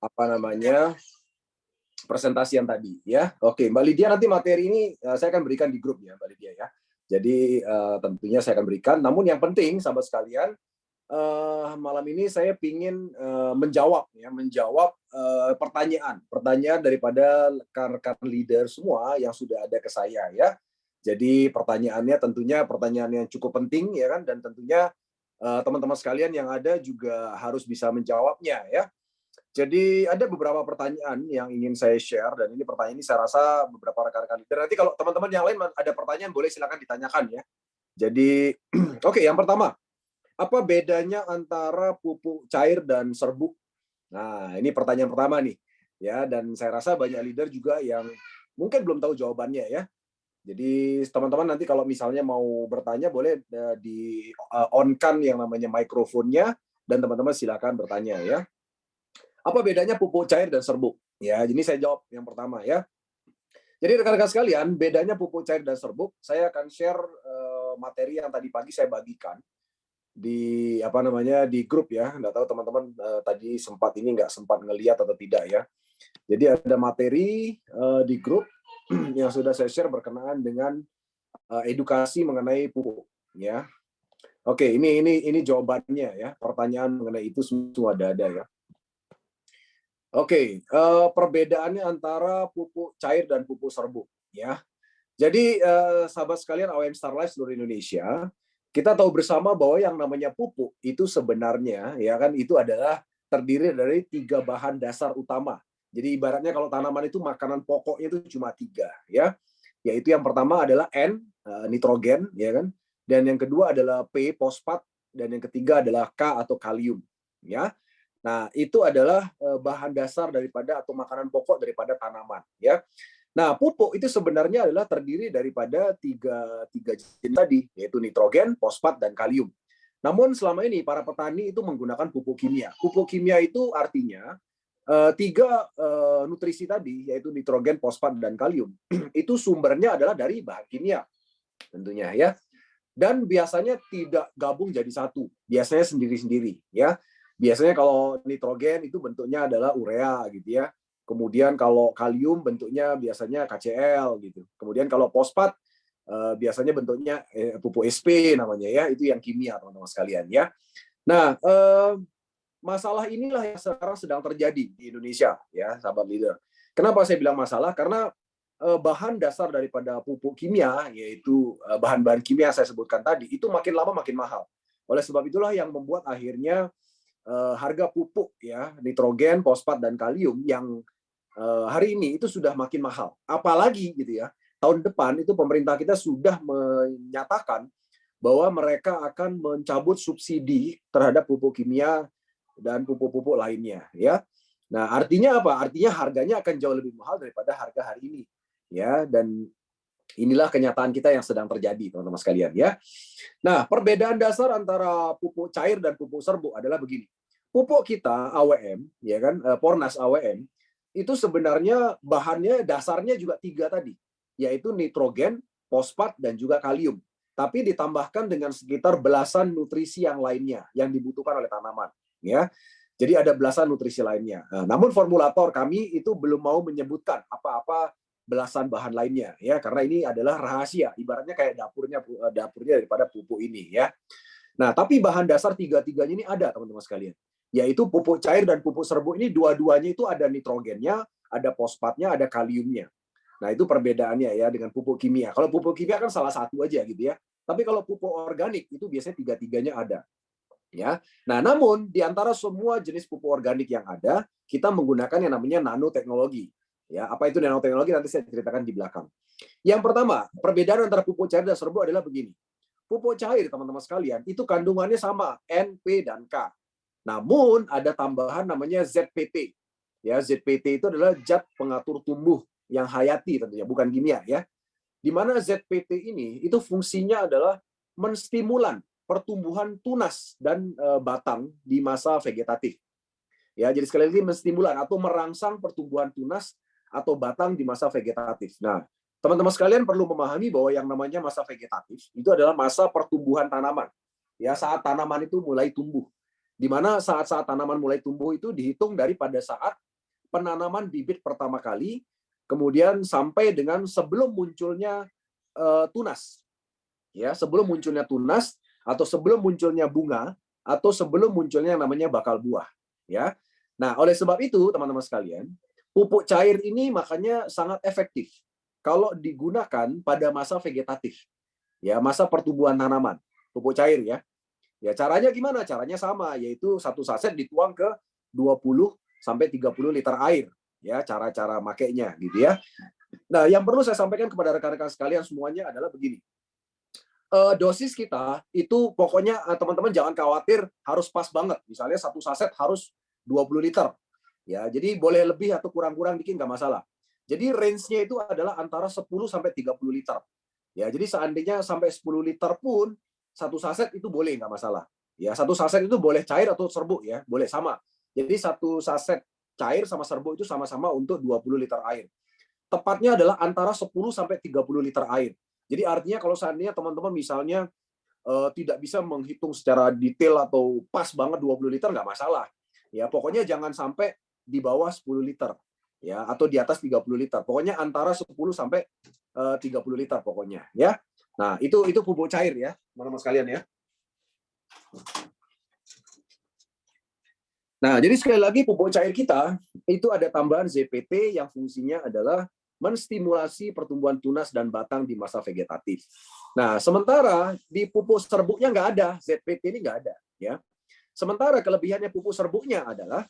apa namanya presentasi yang tadi ya. Oke, Mbak Lydia, nanti materi ini saya akan berikan di grup ya, Mbak Lydia ya. Jadi tentunya saya akan berikan. Namun yang penting, sahabat sekalian, malam ini saya ingin menjawab pertanyaan daripada rekan-rekan leader semua yang sudah ada ke saya ya. Jadi pertanyaannya tentunya pertanyaan yang cukup penting ya kan, dan tentunya teman-teman sekalian yang ada juga harus bisa menjawabnya ya. Jadi ada beberapa pertanyaan yang ingin saya share, dan ini pertanyaan ini saya rasa beberapa rekan-rekan leader. Nanti kalau teman-teman yang lain ada pertanyaan boleh silakan ditanyakan ya. Jadi oke, yang pertama, apa bedanya antara pupuk cair dan serbuk? Nah, ini pertanyaan pertama nih. Ya, dan saya rasa banyak leader juga yang mungkin belum tahu jawabannya ya. Jadi teman-teman nanti kalau misalnya mau bertanya boleh di on-kan yang namanya mikrofonnya, dan teman-teman silakan bertanya ya. Apa bedanya pupuk cair dan serbuk? Ya, jadi saya jawab yang pertama ya. Jadi rekan-rekan sekalian, bedanya pupuk cair dan serbuk, saya akan share materi yang tadi pagi saya bagikan di di grup ya. Nggak tahu teman-teman tadi nggak sempat ngelihat atau tidak ya. Jadi ada materi di grup yang sudah saya share berkenaan dengan edukasi mengenai pupuk ya. Oke, ini jawabannya ya. Pertanyaan mengenai itu semua ada ya. Oke, perbedaannya antara pupuk cair dan pupuk serbuk ya. Jadi sahabat sekalian AWM Starlight seluruh Indonesia, kita tahu bersama bahwa yang namanya pupuk itu sebenarnya ya kan itu adalah terdiri dari 3 bahan dasar utama. Jadi ibaratnya kalau tanaman itu makanan pokoknya itu cuma 3 ya. Yaitu yang pertama adalah N, nitrogen ya kan. Dan yang kedua adalah P, fosfat, dan yang ketiga adalah K atau kalium ya. Nah, itu adalah bahan dasar daripada atau makanan pokok daripada tanaman ya. Nah, pupuk itu sebenarnya adalah terdiri daripada tiga jenis tadi, yaitu nitrogen, fosfat, dan kalium. Namun selama ini para petani itu menggunakan pupuk kimia. Pupuk kimia itu artinya 3 nutrisi tadi, yaitu nitrogen, fosfat, dan kalium. Itu sumbernya adalah dari bahan kimia tentunya ya. Dan biasanya tidak gabung jadi satu, biasanya sendiri-sendiri ya. Biasanya kalau nitrogen itu bentuknya adalah urea gitu ya. Kemudian kalau kalium bentuknya biasanya KCl gitu. Kemudian kalau fosfat biasanya bentuknya pupuk SP namanya ya. Itu yang kimia teman-teman sekalian ya. Nah, masalah inilah yang sekarang sedang terjadi di Indonesia ya, sahabat leader. Kenapa saya bilang masalah? Karena bahan dasar daripada pupuk kimia, yaitu bahan-bahan kimia yang saya sebutkan tadi, itu makin lama makin mahal. Oleh sebab itulah yang membuat akhirnya harga pupuk ya, nitrogen, fosfat, dan kalium yang hari ini itu sudah makin mahal. Apalagi gitu ya, tahun depan itu pemerintah kita sudah menyatakan bahwa mereka akan mencabut subsidi terhadap pupuk kimia dan pupuk-pupuk lainnya ya. Nah, artinya apa? Artinya harganya akan jauh lebih mahal daripada harga hari ini. Ya, dan inilah kenyataan kita yang sedang terjadi, teman-teman sekalian ya. Nah, perbedaan dasar antara pupuk cair dan pupuk serbuk adalah begini. Pupuk kita AWM, ya kan, Pornas AWM, itu sebenarnya bahannya dasarnya juga 3 tadi, yaitu nitrogen, fosfat, dan juga kalium. Tapi ditambahkan dengan sekitar belasan nutrisi yang lainnya yang dibutuhkan oleh tanaman, ya. Jadi ada belasan nutrisi lainnya. Namun formulator kami itu belum mau menyebutkan apa-apa belasan bahan lainnya ya, karena ini adalah rahasia, ibaratnya kayak dapurnya daripada pupuk ini ya. Nah, tapi bahan dasar tiga-tiganya ini ada teman-teman sekalian, yaitu pupuk cair dan pupuk serbuk ini dua-duanya itu ada nitrogennya, ada fosfatnya, ada kaliumnya. Nah, itu perbedaannya ya dengan pupuk kimia. Kalau pupuk kimia kan salah satu aja gitu ya, tapi kalau pupuk organik itu biasanya tiga-tiganya ada ya. Nah, namun di antara semua jenis pupuk organik yang ada, kita menggunakan yang namanya nanoteknologi. Ya, apa itu nanoteknologi nanti saya ceritakan di belakang. Yang pertama, perbedaan antara pupuk cair dan serbuk adalah begini. Pupuk cair, teman-teman sekalian, itu kandungannya sama, N, P, dan K. Namun ada tambahan namanya ZPT. Ya, ZPT itu adalah zat pengatur tumbuh yang hayati tentunya, bukan kimia ya. Di mana ZPT ini itu fungsinya adalah menstimulan pertumbuhan tunas dan batang di masa vegetatif. Ya, jadi sekali lagi menstimulan atau merangsang pertumbuhan tunas atau batang di masa vegetatif. Nah, teman-teman sekalian perlu memahami bahwa yang namanya masa vegetatif itu adalah masa pertumbuhan tanaman. Ya, saat tanaman itu mulai tumbuh. Di mana saat-saat tanaman mulai tumbuh itu dihitung dari pada saat penanaman bibit pertama kali, kemudian sampai dengan sebelum munculnya tunas. Ya, sebelum munculnya tunas atau sebelum munculnya bunga atau sebelum munculnya yang namanya bakal buah, ya. Nah, oleh sebab itu, teman-teman sekalian, pupuk cair ini makanya sangat efektif kalau digunakan pada masa vegetatif. Ya, masa pertumbuhan tanaman. Pupuk cair ya. Ya, caranya gimana? Caranya sama, yaitu satu saset dituang ke 20 sampai 30 liter air. Ya, cara-cara makainya gitu ya. Nah, yang perlu saya sampaikan kepada rekan-rekan sekalian semuanya adalah begini. Dosis kita itu pokoknya teman-teman jangan khawatir harus pas banget. Misalnya satu saset harus 20 liter. Ya, jadi boleh lebih atau kurang-kurang dikit nggak masalah. Jadi range-nya itu adalah antara 10 sampai 30 liter. Ya, jadi seandainya sampai 10 liter pun satu saset itu boleh nggak masalah. Ya, satu saset itu boleh cair atau serbuk ya, boleh sama. Jadi satu saset cair sama serbuk itu sama-sama untuk 20 liter air. Tepatnya adalah antara 10 sampai 30 liter air. Jadi artinya kalau seandainya teman-teman misalnya tidak bisa menghitung secara detail atau pas banget 20 liter nggak masalah. Ya, pokoknya jangan sampai di bawah 10 liter ya atau di atas 30 liter. Pokoknya antara 10 sampai 30 liter pokoknya ya. Nah, itu pupuk cair ya, teman-teman sekalian ya. Nah, jadi sekali lagi pupuk cair kita itu ada tambahan ZPT yang fungsinya adalah menstimulasi pertumbuhan tunas dan batang di masa vegetatif. Nah, sementara di pupuk serbuknya nggak ada, ZPT ini nggak ada. Ya. Sementara kelebihannya pupuk serbuknya adalah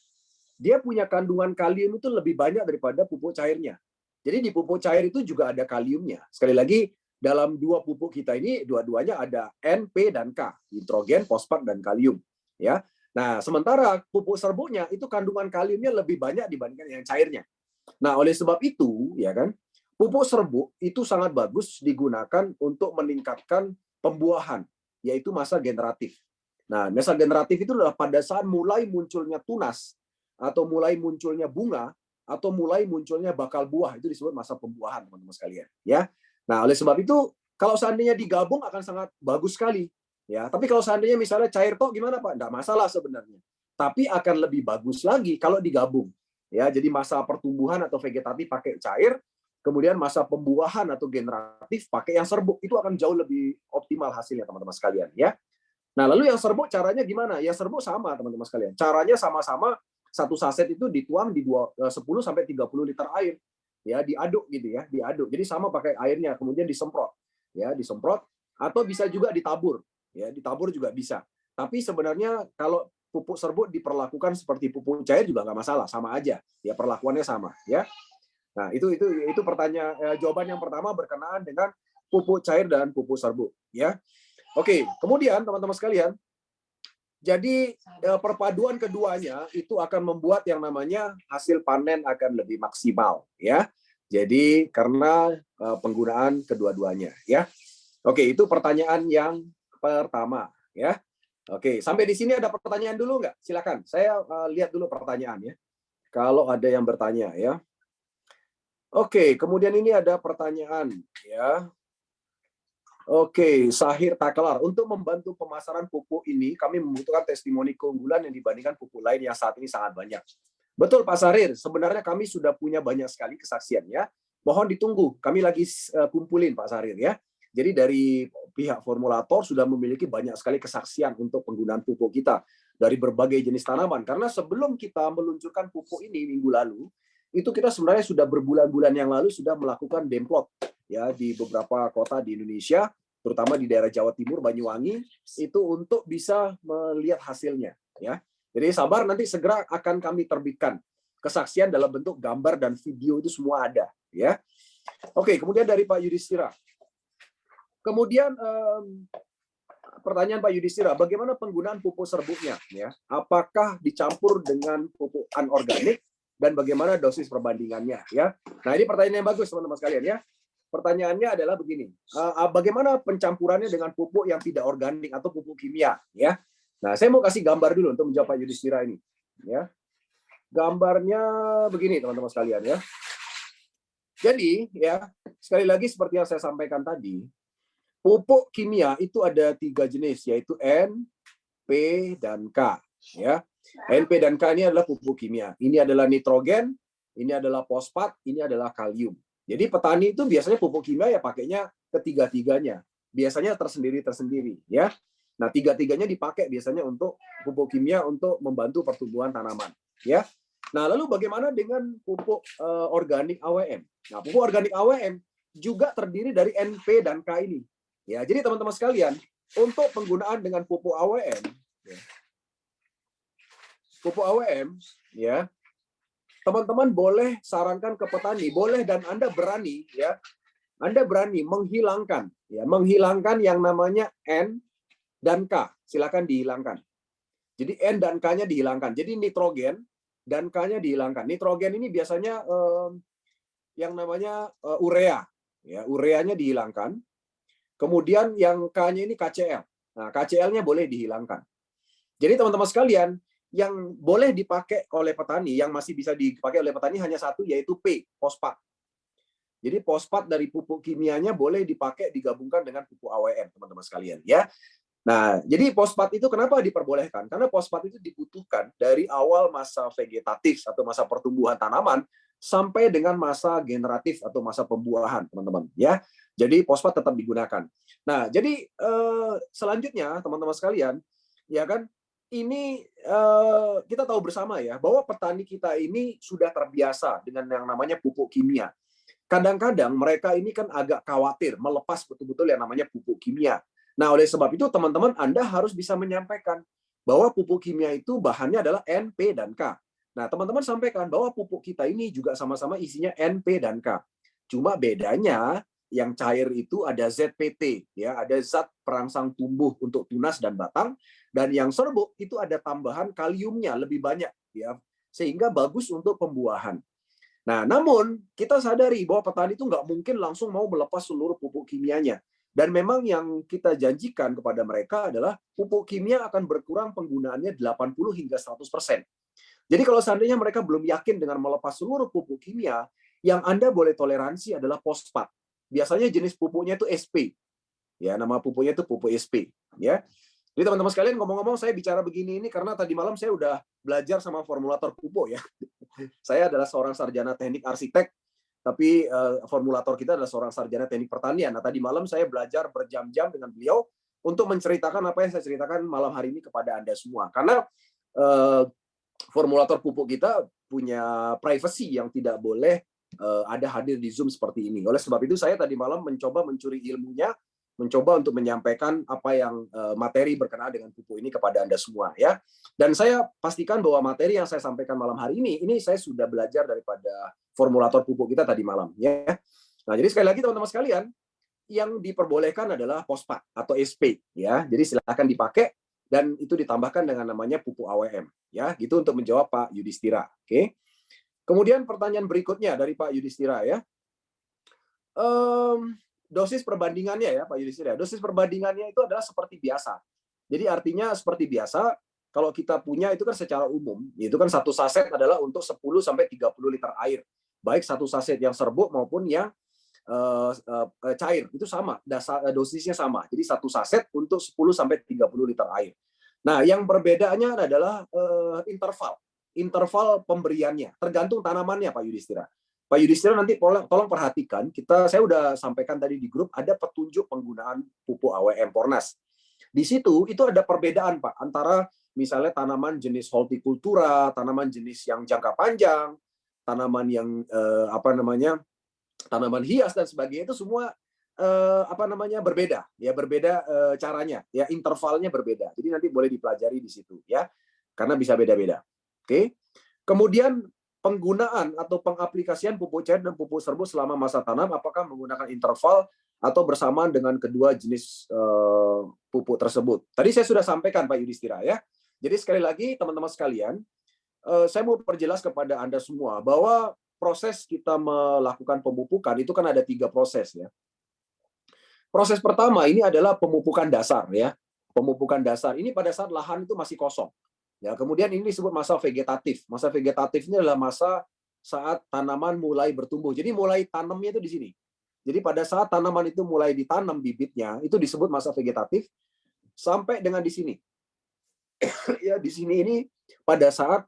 dia punya kandungan kalium itu lebih banyak daripada pupuk cairnya. Jadi di pupuk cair itu juga ada kaliumnya. Sekali lagi, dalam dua pupuk kita ini, dua-duanya ada N, P, dan K. Nitrogen, fosfat, dan kalium. Ya. Nah, sementara pupuk serbuknya itu kandungan kaliumnya lebih banyak dibandingkan yang cairnya. Nah, oleh sebab itu, ya kan, pupuk serbuk itu sangat bagus digunakan untuk meningkatkan pembuahan, yaitu masa generatif. Nah, masa generatif itu adalah pada saat mulai munculnya tunas, atau mulai munculnya bunga, atau mulai munculnya bakal buah, itu disebut masa pembuahan, teman-teman sekalian. Ya. Nah, oleh sebab itu, kalau seandainya digabung akan sangat bagus sekali. Ya, tapi kalau seandainya misalnya cair tok gimana Pak? Nggak masalah sebenarnya. Tapi akan lebih bagus lagi kalau digabung. Ya, jadi masa pertumbuhan atau vegetatif pakai cair, kemudian masa pembuahan atau generatif pakai yang serbuk. Itu akan jauh lebih optimal hasilnya teman-teman sekalian ya. Nah, lalu yang serbuk caranya gimana? Yang serbuk sama teman-teman sekalian. Caranya sama-sama satu saset itu dituang di 10 sampai 30 liter air. Ya, diaduk gitu ya, diaduk. Jadi sama pakai airnya, kemudian disemprot. Ya, disemprot atau bisa juga ditabur. Ya, ditabur juga bisa. Tapi sebenarnya kalau pupuk serbuk diperlakukan seperti pupuk cair juga nggak masalah, sama aja. Ya, perlakuannya sama, ya. Nah, itu pertanyaan jawaban yang pertama berkenaan dengan pupuk cair dan pupuk serbuk, ya. Oke, kemudian teman-teman sekalian, jadi perpaduan keduanya itu akan membuat yang namanya hasil panen akan lebih maksimal, ya. Jadi karena penggunaan kedua-duanya, ya. Oke, itu pertanyaan yang pertama, ya. Oke, sampai di sini ada pertanyaan dulu nggak? Silakan, saya lihat dulu pertanyaannya. Kalau ada yang bertanya, ya. Oke, kemudian ini ada pertanyaan, ya. Oke, Sahir Taklar. Untuk membantu pemasaran pupuk ini, kami membutuhkan testimoni keunggulan yang dibandingkan pupuk lain yang saat ini sangat banyak. Betul, Pak Sahir. Sebenarnya kami sudah punya banyak sekali kesaksiannya. Mohon ditunggu. Kami lagi kumpulin, Pak Sahir, ya. Jadi dari pihak formulator sudah memiliki banyak sekali kesaksian untuk penggunaan pupuk kita dari berbagai jenis tanaman. Karena sebelum kita meluncurkan pupuk ini minggu lalu, itu kita sebenarnya sudah berbulan-bulan yang lalu sudah melakukan demplot ya di beberapa kota di Indonesia, terutama di daerah Jawa Timur, Banyuwangi, itu untuk bisa melihat hasilnya. Ya, jadi sabar, nanti segera akan kami terbitkan kesaksian dalam bentuk gambar dan video, itu semua ada. Ya, oke. Kemudian dari Pak Yudhistira. Kemudian pertanyaan Pak Yudhistira, bagaimana penggunaan pupuk serbuknya? Ya, apakah dicampur dengan pupuk anorganik dan bagaimana dosis perbandingannya? Ya, nah ini pertanyaan yang bagus teman-teman sekalian ya. Pertanyaannya adalah begini, bagaimana pencampurannya dengan pupuk yang tidak organik atau pupuk kimia? Ya, nah saya mau kasih gambar dulu untuk menjawab Pak Yudhistira ini. Ya, gambarnya begini teman-teman sekalian ya. Jadi ya sekali lagi seperti yang saya sampaikan tadi. Pupuk kimia itu ada 3 jenis, yaitu N, P, dan K. Ya, N, P, dan K ini adalah pupuk kimia. Ini adalah nitrogen, ini adalah fosfat, ini adalah kalium. Jadi petani itu biasanya pupuk kimia ya pakainya ketiga-tiganya. Biasanya tersendiri-tersendiri ya. Nah, tiga-tiganya dipakai biasanya untuk pupuk kimia untuk membantu pertumbuhan tanaman ya. Nah, lalu bagaimana dengan pupuk organik AWM? Nah, pupuk organik AWM juga terdiri dari NP dan K ini. Ya, jadi teman-teman sekalian, untuk penggunaan dengan pupuk AWM, ya, teman-teman boleh sarankan ke petani, boleh dan Anda berani, ya, Anda berani menghilangkan yang namanya N dan K, silakan dihilangkan. Jadi N dan K-nya dihilangkan. Jadi nitrogen dan K-nya dihilangkan. Nitrogen ini biasanya yang namanya urea, ya, ureanya dihilangkan. Kemudian yang K-nya ini KCl. Nah, KCl-nya boleh dihilangkan. Jadi teman-teman sekalian, yang boleh dipakai oleh petani, yang masih bisa dipakai oleh petani hanya satu, yaitu P, fosfat. Jadi fosfat dari pupuk kimianya boleh dipakai digabungkan dengan pupuk AWM, teman-teman sekalian, ya. Nah, jadi fosfat itu kenapa diperbolehkan? Karena fosfat itu dibutuhkan dari awal masa vegetatif atau masa pertumbuhan tanaman sampai dengan masa generatif atau masa pembuahan, teman-teman. Ya, jadi fosfat tetap digunakan. Nah, jadi selanjutnya, teman-teman sekalian, ya kan, ini kita tahu bersama ya bahwa petani kita ini sudah terbiasa dengan yang namanya pupuk kimia. Kadang-kadang mereka ini kan agak khawatir melepas betul-betul yang namanya pupuk kimia. Nah, oleh sebab itu teman-teman Anda harus bisa menyampaikan bahwa pupuk kimia itu bahannya adalah N, P, dan K. Nah, teman-teman sampaikan bahwa pupuk kita ini juga sama-sama isinya N, P, dan K. Cuma bedanya yang cair itu ada ZPT, ya, ada zat perangsang tumbuh untuk tunas dan batang, dan yang serbuk itu ada tambahan kaliumnya lebih banyak, ya, sehingga bagus untuk pembuahan. Nah, namun kita sadari bahwa petani itu nggak mungkin langsung mau melepas seluruh pupuk kimianya. Dan memang yang kita janjikan kepada mereka adalah pupuk kimia akan berkurang penggunaannya 80 hingga 100%. Jadi kalau seandainya mereka belum yakin dengan melepas seluruh pupuk kimia, yang Anda boleh toleransi adalah fosfat. Biasanya jenis pupuknya itu SP. Ya, nama pupuknya itu pupuk SP, ya. Jadi teman-teman sekalian, ngomong-ngomong saya bicara begini ini karena tadi malam saya udah belajar sama formulator pupuk ya. Saya adalah seorang sarjana teknik arsitek, tapi formulator kita adalah seorang sarjana teknik pertanian. Nah, tadi malam saya belajar berjam-jam dengan beliau untuk menceritakan apa yang saya ceritakan malam hari ini kepada Anda semua. Karena formulator pupuk kita punya privacy yang tidak boleh ada hadir di Zoom seperti ini. Oleh sebab itu saya tadi malam mencoba mencuri ilmunya, mencoba untuk menyampaikan apa yang materi berkenaan dengan pupuk ini kepada Anda semua, ya. Dan saya pastikan bahwa materi yang saya sampaikan malam hari ini saya sudah belajar daripada formulator pupuk kita tadi malam, ya. Nah, jadi sekali lagi teman-teman sekalian, yang diperbolehkan adalah fosfat atau SP, ya. Jadi silakan dipakai dan itu ditambahkan dengan namanya pupuk AWM, ya. Gitu untuk menjawab Pak Yudhistira. Oke. Kemudian pertanyaan berikutnya dari Pak Yudhistira, ya. Dosis perbandingannya ya Pak Yudhistira. Dosis perbandingannya itu adalah seperti biasa. Jadi artinya seperti biasa, kalau kita punya itu kan secara umum, itu kan satu saset adalah untuk 10 sampai 30 liter air. Baik satu saset yang serbuk maupun yang cair, itu sama, dosisnya sama. Jadi satu saset untuk 10 sampai 30 liter air. Nah, yang perbedaannya adalah interval pemberiannya, tergantung tanamannya Pak Yudhistira. Pak Yudhistira nanti tolong perhatikan, saya udah sampaikan tadi di grup, ada petunjuk penggunaan pupuk AWM Pornas. Di situ itu ada perbedaan Pak antara misalnya tanaman jenis hortikultura, tanaman jenis yang jangka panjang, tanaman yang tanaman hias dan sebagainya, itu semua berbeda ya, berbeda caranya ya, intervalnya berbeda. Jadi nanti boleh dipelajari di situ ya, karena bisa beda-beda. Oke. Kemudian penggunaan atau pengaplikasian pupuk cair dan pupuk serbuk selama masa tanam, apakah menggunakan interval atau bersamaan dengan kedua jenis pupuk tersebut. Tadi saya sudah sampaikan Pak Yudhistira ya. Jadi sekali lagi teman-teman sekalian, saya mau perjelas kepada Anda semua bahwa proses kita melakukan pemupukan itu kan ada 3 proses ya. Proses pertama ini adalah pemupukan dasar ya. Pemupukan dasar ini pada saat lahan itu masih kosong. Ya, kemudian ini disebut masa vegetatif. Masa vegetatif ini adalah masa saat tanaman mulai bertumbuh. Jadi mulai tanamnya itu di sini. Jadi pada saat tanaman itu mulai ditanam bibitnya, itu disebut masa vegetatif sampai dengan di sini. Ya, di sini ini pada saat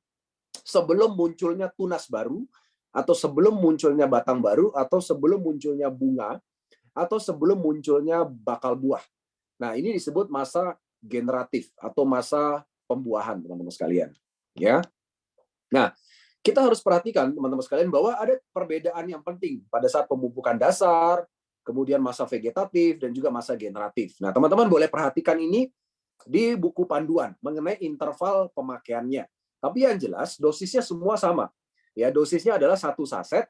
sebelum munculnya tunas baru atau sebelum munculnya batang baru, atau sebelum munculnya bunga, atau sebelum munculnya bakal buah. Nah, ini disebut masa generatif atau masa pembuahan, teman-teman sekalian. Ya. Nah, kita harus perhatikan, teman-teman sekalian, bahwa ada perbedaan yang penting pada saat pemupukan dasar, kemudian masa vegetatif, dan juga masa generatif. Nah, teman-teman boleh perhatikan ini di buku panduan mengenai interval pemakaiannya. Tapi yang jelas, dosisnya semua sama. Ya, dosisnya adalah 1 saset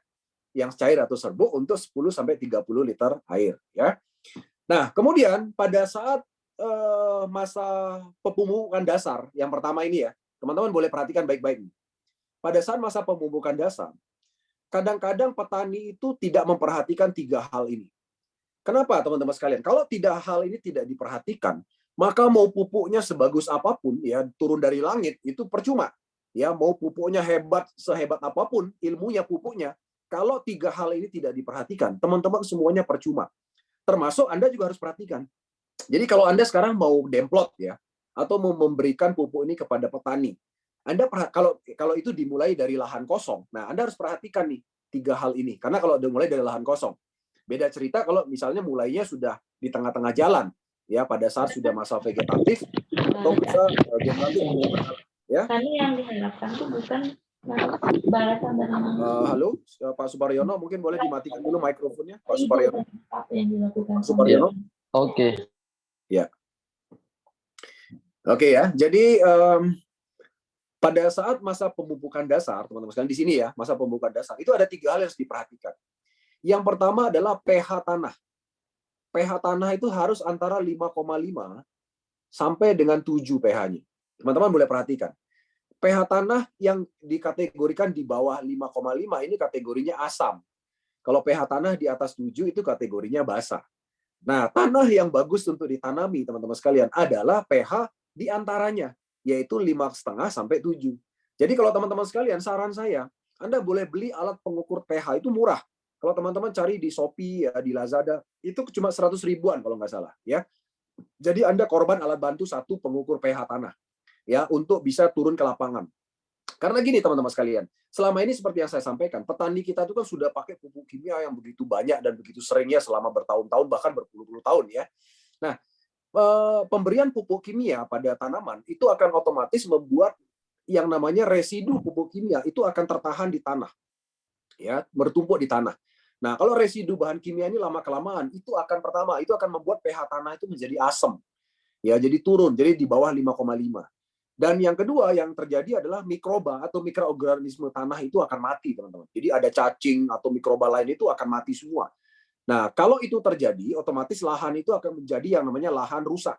yang cair atau serbuk untuk 10-30 liter air. Ya. Nah, kemudian pada saat masa pemupukan dasar yang pertama ini ya, teman-teman boleh perhatikan baik-baik. Pada saat masa pemupukan dasar, kadang-kadang petani itu tidak memperhatikan 3 hal ini. Kenapa, teman-teman sekalian? Kalau hal ini tidak diperhatikan, maka mau pupuknya sebagus apapun, ya turun dari langit, itu percuma. Ya, mau pupuknya sehebat apapun, ilmunya pupuknya, kalau 3 hal ini tidak diperhatikan, teman-teman semuanya percuma. Termasuk Anda juga harus perhatikan. Jadi kalau Anda sekarang mau demplot ya, atau mau memberikan pupuk ini kepada petani, Anda kalau itu dimulai dari lahan kosong, nah Anda harus perhatikan nih 3 hal ini. Karena kalau dimulai dari lahan kosong, beda cerita kalau misalnya mulainya sudah di tengah-tengah jalan, ya pada saat sudah masa vegetatif atau masa generatif. Ya. Tadi yang diharapkan itu bukan balasan dari halo, Pak Suparyono, mungkin boleh dimatikan dulu mikrofonnya, Pak itu Suparyono. apa yang dilakukan Pak Suparyono. Oke. Ya. Oke ya. Jadi pada saat masa pemupukan dasar, teman-teman sekalian di sini ya, masa pemupukan dasar, itu ada 3 hal yang harus diperhatikan. Yang pertama adalah pH tanah. pH tanah itu harus antara 5,5 sampai dengan 7 pH-nya. Teman-teman boleh perhatikan. pH tanah yang dikategorikan di bawah 5,5 ini kategorinya asam. Kalau pH tanah di atas 7 itu kategorinya basa. Nah, tanah yang bagus untuk ditanami, teman-teman sekalian, adalah pH di antaranya, yaitu 5,5 sampai 7. Jadi kalau teman-teman sekalian, saran saya, Anda boleh beli alat pengukur pH, itu murah. Kalau teman-teman cari di Shopee, ya, di Lazada, itu cuma 100 ribuan kalau nggak salah. Ya. Jadi Anda korban alat bantu 1 pengukur pH tanah, ya, untuk bisa turun ke lapangan. Karena gini teman-teman sekalian, selama ini seperti yang saya sampaikan, petani kita itu kan sudah pakai pupuk kimia yang begitu banyak dan begitu seringnya selama bertahun-tahun, bahkan berpuluh-puluh tahun ya. Nah, pemberian pupuk kimia pada tanaman itu akan otomatis membuat yang namanya residu pupuk kimia itu akan tertahan di tanah, ya, bertumpuk di tanah. Nah, kalau residu bahan kimia ini lama-kelamaan, itu akan membuat pH tanah itu menjadi asam, ya, jadi turun, jadi di bawah 5,5. Dan yang kedua yang terjadi adalah mikroba atau mikroorganisme tanah itu akan mati, teman-teman. Jadi ada cacing atau mikroba lain itu akan mati semua. Nah, kalau itu terjadi, otomatis lahan itu akan menjadi yang namanya lahan rusak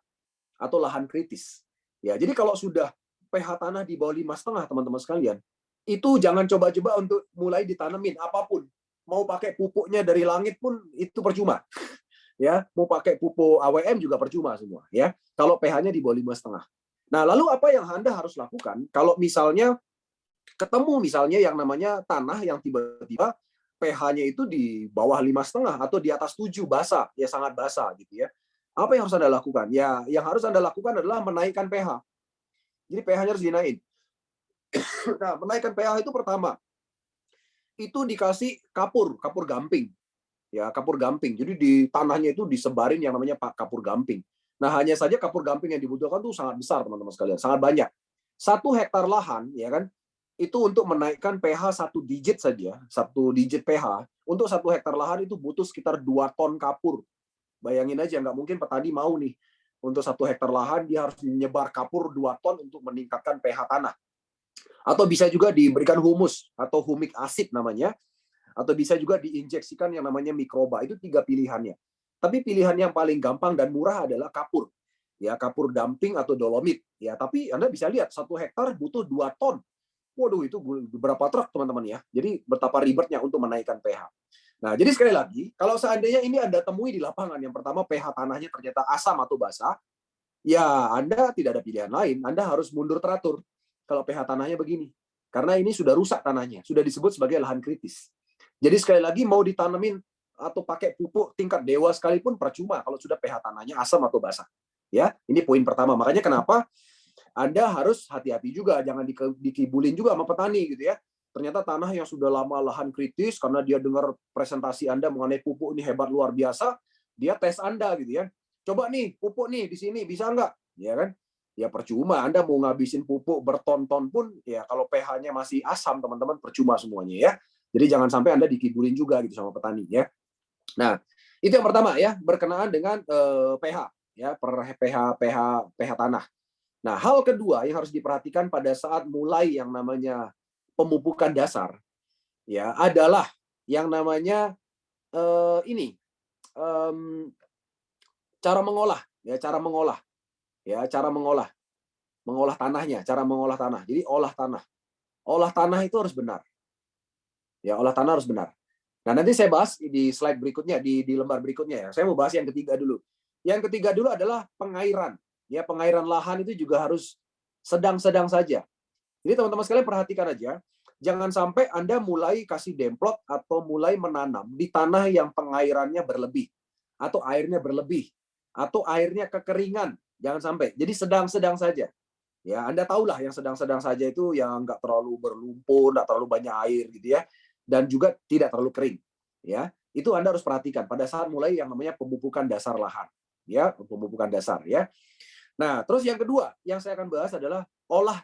atau lahan kritis. Ya, jadi kalau sudah pH tanah di bawah 5,5, teman-teman sekalian, itu jangan coba-coba untuk mulai ditanemin apapun. Mau pakai pupuknya dari langit pun itu percuma. Ya, mau pakai pupuk AWM juga percuma semua, ya. Kalau pH-nya di bawah 5,5. Nah, lalu apa yang Anda harus lakukan kalau misalnya ketemu misalnya yang namanya tanah yang tiba-tiba pH-nya itu di bawah 5,5 atau di atas 7 basah, ya sangat basah gitu ya. Apa yang harus Anda lakukan? Ya, yang harus Anda lakukan adalah menaikkan pH. Jadi pH-nya harus dinaikin. Nah, menaikkan pH itu pertama, itu dikasih kapur gamping. Ya, kapur gamping. Jadi di tanahnya itu disebarin yang namanya kapur gamping. Nah, hanya saja kapur gamping yang dibutuhkan tuh sangat besar, teman-teman sekalian, sangat banyak. 1 hektar lahan, ya kan, itu untuk menaikkan pH 1 digit saja, 1 digit pH, untuk 1 hektar lahan itu butuh sekitar 2 ton kapur. Bayangin aja, nggak mungkin petani mau nih, untuk 1 hektar lahan, dia harus menyebar kapur 2 ton untuk meningkatkan pH tanah. Atau bisa juga diberikan humus, atau humik asid namanya, atau bisa juga diinjeksikan yang namanya mikroba. Itu 3 pilihannya. Tapi pilihan yang paling gampang dan murah adalah kapur. Ya, kapur damping atau dolomit. Ya, tapi Anda bisa lihat 1 hektar butuh 2 ton. Waduh, itu berapa truk, teman-teman ya. Jadi betapa ribetnya untuk menaikkan pH. Nah, jadi sekali lagi, kalau seandainya ini Anda temui di lapangan, yang pertama pH tanahnya ternyata asam atau basah, ya Anda tidak ada pilihan lain. Anda harus mundur teratur kalau pH tanahnya begini. Karena ini sudah rusak tanahnya, sudah disebut sebagai lahan kritis. Jadi sekali lagi mau ditanemin atau pakai pupuk tingkat dewa sekalipun percuma kalau sudah pH tanahnya asam atau basah. Ya, ini poin pertama. Makanya kenapa Anda harus hati-hati juga, jangan dikibulin juga sama petani gitu ya. ternyata tanah yang sudah lama lahan kritis karena dia dengar presentasi Anda mengenai pupuk ini hebat luar biasa, dia tes Anda gitu ya. Coba nih, pupuk nih di sini bisa nggak? Ya kan? Ya percuma Anda mau ngabisin pupuk berton-ton pun ya kalau pH-nya masih asam teman-teman percuma semuanya ya. Jadi jangan sampai Anda dikibulin juga gitu sama petani ya. Nah, itu yang pertama ya, berkenaan dengan pH ya, pH tanah. Nah, hal kedua yang harus diperhatikan pada saat mulai yang namanya pemupukan dasar ya adalah yang namanya ini cara mengolah ya, cara mengolah tanahnya, cara mengolah tanah. Jadi olah tanah itu harus benar ya, olah tanah harus benar. Nah, nanti saya bahas di slide berikutnya, di lembar berikutnya ya. Saya mau bahas yang ketiga dulu. Yang ketiga dulu adalah pengairan. Ya, pengairan lahan itu juga harus sedang-sedang saja. Jadi teman-teman sekalian perhatikan aja, jangan sampai Anda mulai kasih demplot atau mulai menanam di tanah yang pengairannya berlebih, atau airnya berlebih, atau airnya kekeringan. Jangan sampai. Jadi sedang-sedang saja. Ya, Anda tahulah yang sedang-sedang saja itu yang nggak terlalu berlumpur, nggak terlalu banyak air gitu ya, dan juga tidak terlalu kering. Ya, itu Anda harus perhatikan pada saat mulai yang namanya pemupukan dasar lahan. Ya, pemupukan dasar ya. Nah, terus yang kedua yang saya akan bahas adalah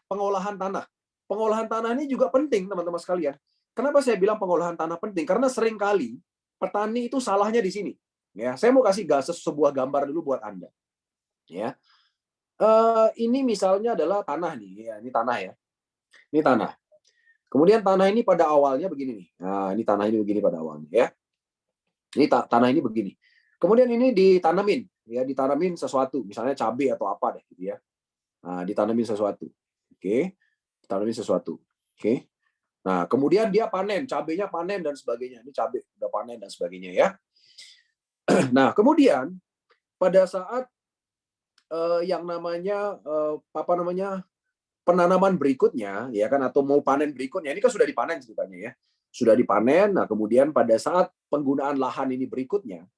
pengolahan tanah. Pengolahan tanah ini juga penting, teman-teman sekalian. Kenapa saya bilang pengolahan tanah penting? Karena seringkali petani itu salahnya di sini. Ya, saya mau kasih sebuah gambar dulu buat Anda. Ya, ini misalnya adalah tanah nih, ya, ini tanah ya. Ini tanah. Kemudian tanah ini pada awalnya begini nih. Nah, ini tanah ini begini pada awalnya ya. Ini tanah ini begini. Kemudian ini ditanamin, ya, ditanamin sesuatu, misalnya cabai atau apa deh gitu ya. Nah, ditanamin sesuatu. Oke. Ditanamin sesuatu. Oke. Nah, kemudian dia panen, cabainya panen dan sebagainya. Ini cabai udah panen dan sebagainya ya. Nah, kemudian pada saat yang namanya apa namanya penanaman berikutnya ya kan, atau mau panen berikutnya, ini kan sudah dipanen ceritanya ya, sudah dipanen. Nah, kemudian pada saat penggunaan lahan ini berikutnya,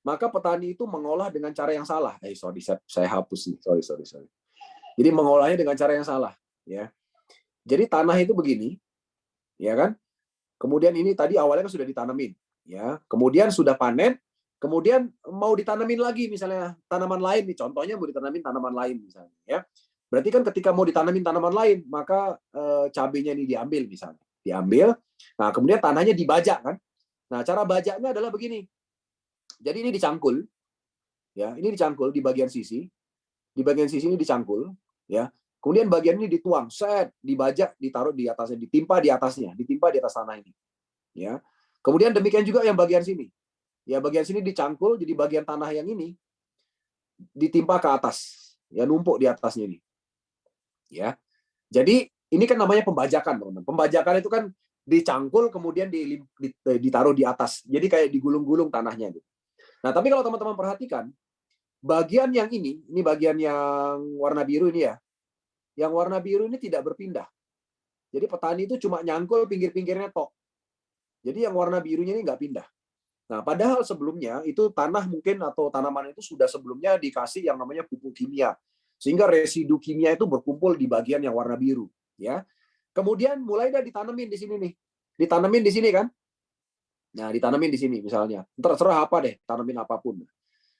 maka petani itu mengolah dengan cara yang salah. Sorry, saya hapus nih, sorry. Jadi mengolahnya dengan cara yang salah ya. Jadi tanah itu begini ya kan, kemudian ini tadi awalnya kan sudah ditanamin ya, kemudian sudah panen, kemudian mau ditanamin lagi misalnya tanaman lain nih, contohnya mau ditanamin tanaman lain misalnya ya. Berarti kan ketika mau ditanamin tanaman lain, maka cabenya ini diambil misalnya. Diambil, nah kemudian tanahnya dibajak kan. Nah, cara bajaknya adalah begini. Jadi ini dicangkul, ya, ini dicangkul di bagian sisi. Di bagian sisi ini dicangkul, ya. Kemudian bagian ini dituang, set, dibajak, ditaruh di atasnya, ditimpa di atasnya, ditimpa di atas tanah ini. Ya. Kemudian demikian juga yang bagian sini. Ya, bagian sini dicangkul, jadi bagian tanah yang ini ditimpa ke atas. Ya, numpuk di atasnya ini. Ya. Jadi ini kan namanya pembajakan, teman-teman. Pembajakan itu kan dicangkul kemudian ditaruh di atas. Jadi kayak digulung-gulung tanahnya gitu. Nah, tapi kalau teman-teman perhatikan, bagian yang ini bagian yang warna biru ini ya. Yang warna biru ini tidak berpindah. Jadi petani itu cuma nyangkul pinggir-pinggirnya tok. Jadi yang warna birunya ini nggak pindah. Nah, padahal sebelumnya itu tanah mungkin atau tanaman itu sudah sebelumnya dikasih yang namanya pupuk kimia. Sehingga residu kimia itu berkumpul di bagian yang warna biru, ya. Kemudian mulai dah ditanemin di sini nih. Ditanemin di sini kan? Nah, ditanemin di sini misalnya. Terserah apa deh, tanemin apapun.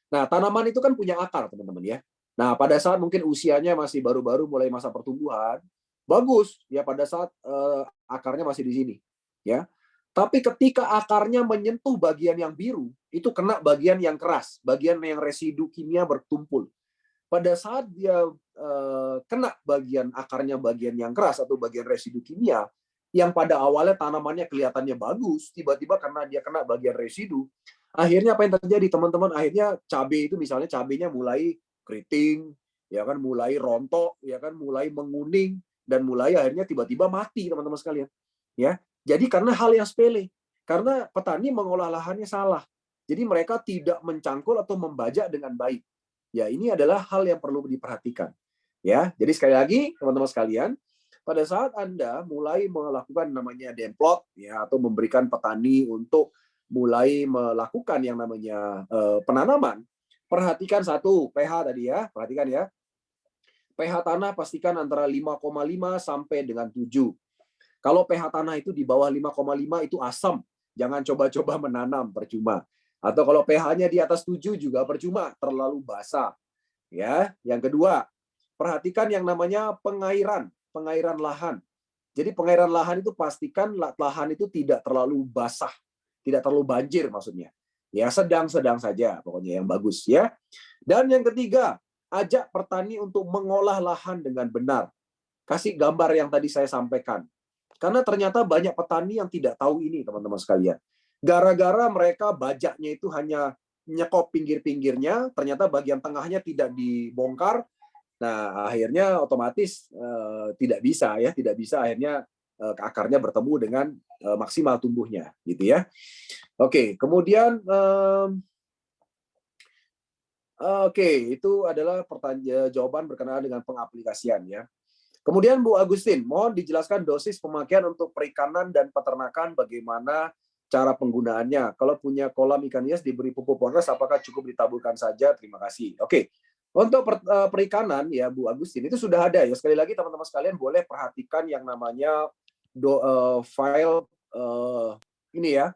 Nah, tanaman itu kan punya akar, teman-teman ya. Nah, pada saat mungkin usianya masih baru-baru mulai masa pertumbuhan, bagus ya pada saat akarnya masih di sini, ya. Tapi ketika akarnya menyentuh bagian yang biru, itu kena bagian yang keras, bagian yang residu kimia bertumpul. Pada saat dia kena bagian akarnya, bagian yang keras atau bagian residu kimia, yang pada awalnya tanamannya kelihatannya bagus, tiba-tiba karena dia kena bagian residu, akhirnya apa yang terjadi teman-teman? Akhirnya cabai itu misalnya cabainya mulai keriting, ya kan, mulai rontok, ya kan, mulai menguning dan mulai akhirnya tiba-tiba mati teman-teman sekalian. Ya, jadi karena hal yang sepele, karena petani mengolah lahannya salah. Jadi mereka tidak mencangkul atau membajak dengan baik. Ya, ini adalah hal yang perlu diperhatikan. Ya, jadi sekali lagi teman-teman sekalian, pada saat Anda mulai melakukan namanya demplot ya, atau memberikan petani untuk mulai melakukan yang namanya penanaman, perhatikan satu pH tadi ya, perhatikan ya. pH tanah pastikan antara 5,5 sampai dengan 7. Kalau pH tanah itu di bawah 5,5 itu asam, jangan coba-coba menanam, percuma. Atau kalau pH-nya di atas 7 juga percuma, terlalu basah. Ya, yang kedua, perhatikan yang namanya pengairan lahan. Jadi pengairan lahan itu pastikan lahan itu tidak terlalu basah, tidak terlalu banjir maksudnya. Ya, sedang-sedang saja pokoknya yang bagus ya. Dan yang ketiga, ajak petani untuk mengolah lahan dengan benar. Kasih gambar yang tadi saya sampaikan. Karena ternyata banyak petani yang tidak tahu ini, teman-teman sekalian. Gara-gara mereka bajaknya itu hanya nyekop pinggir-pinggirnya, ternyata bagian tengahnya tidak dibongkar. Nah, akhirnya otomatis tidak bisa ya, tidak bisa akhirnya akarnya bertemu dengan maksimal tumbuhnya, gitu ya. Oke, kemudian itu adalah jawaban berkenaan dengan pengaplikasian ya. Kemudian Bu Agustin, mohon dijelaskan dosis pemakaian untuk perikanan dan peternakan, bagaimana cara penggunaannya. Kalau punya kolam ikan hias diberi pupuk potas, apakah cukup ditaburkan saja? Terima kasih. Oke. Untuk perikanan ya Bu Agustin, itu sudah ada ya. Sekali lagi teman-teman sekalian boleh perhatikan yang namanya file ini ya,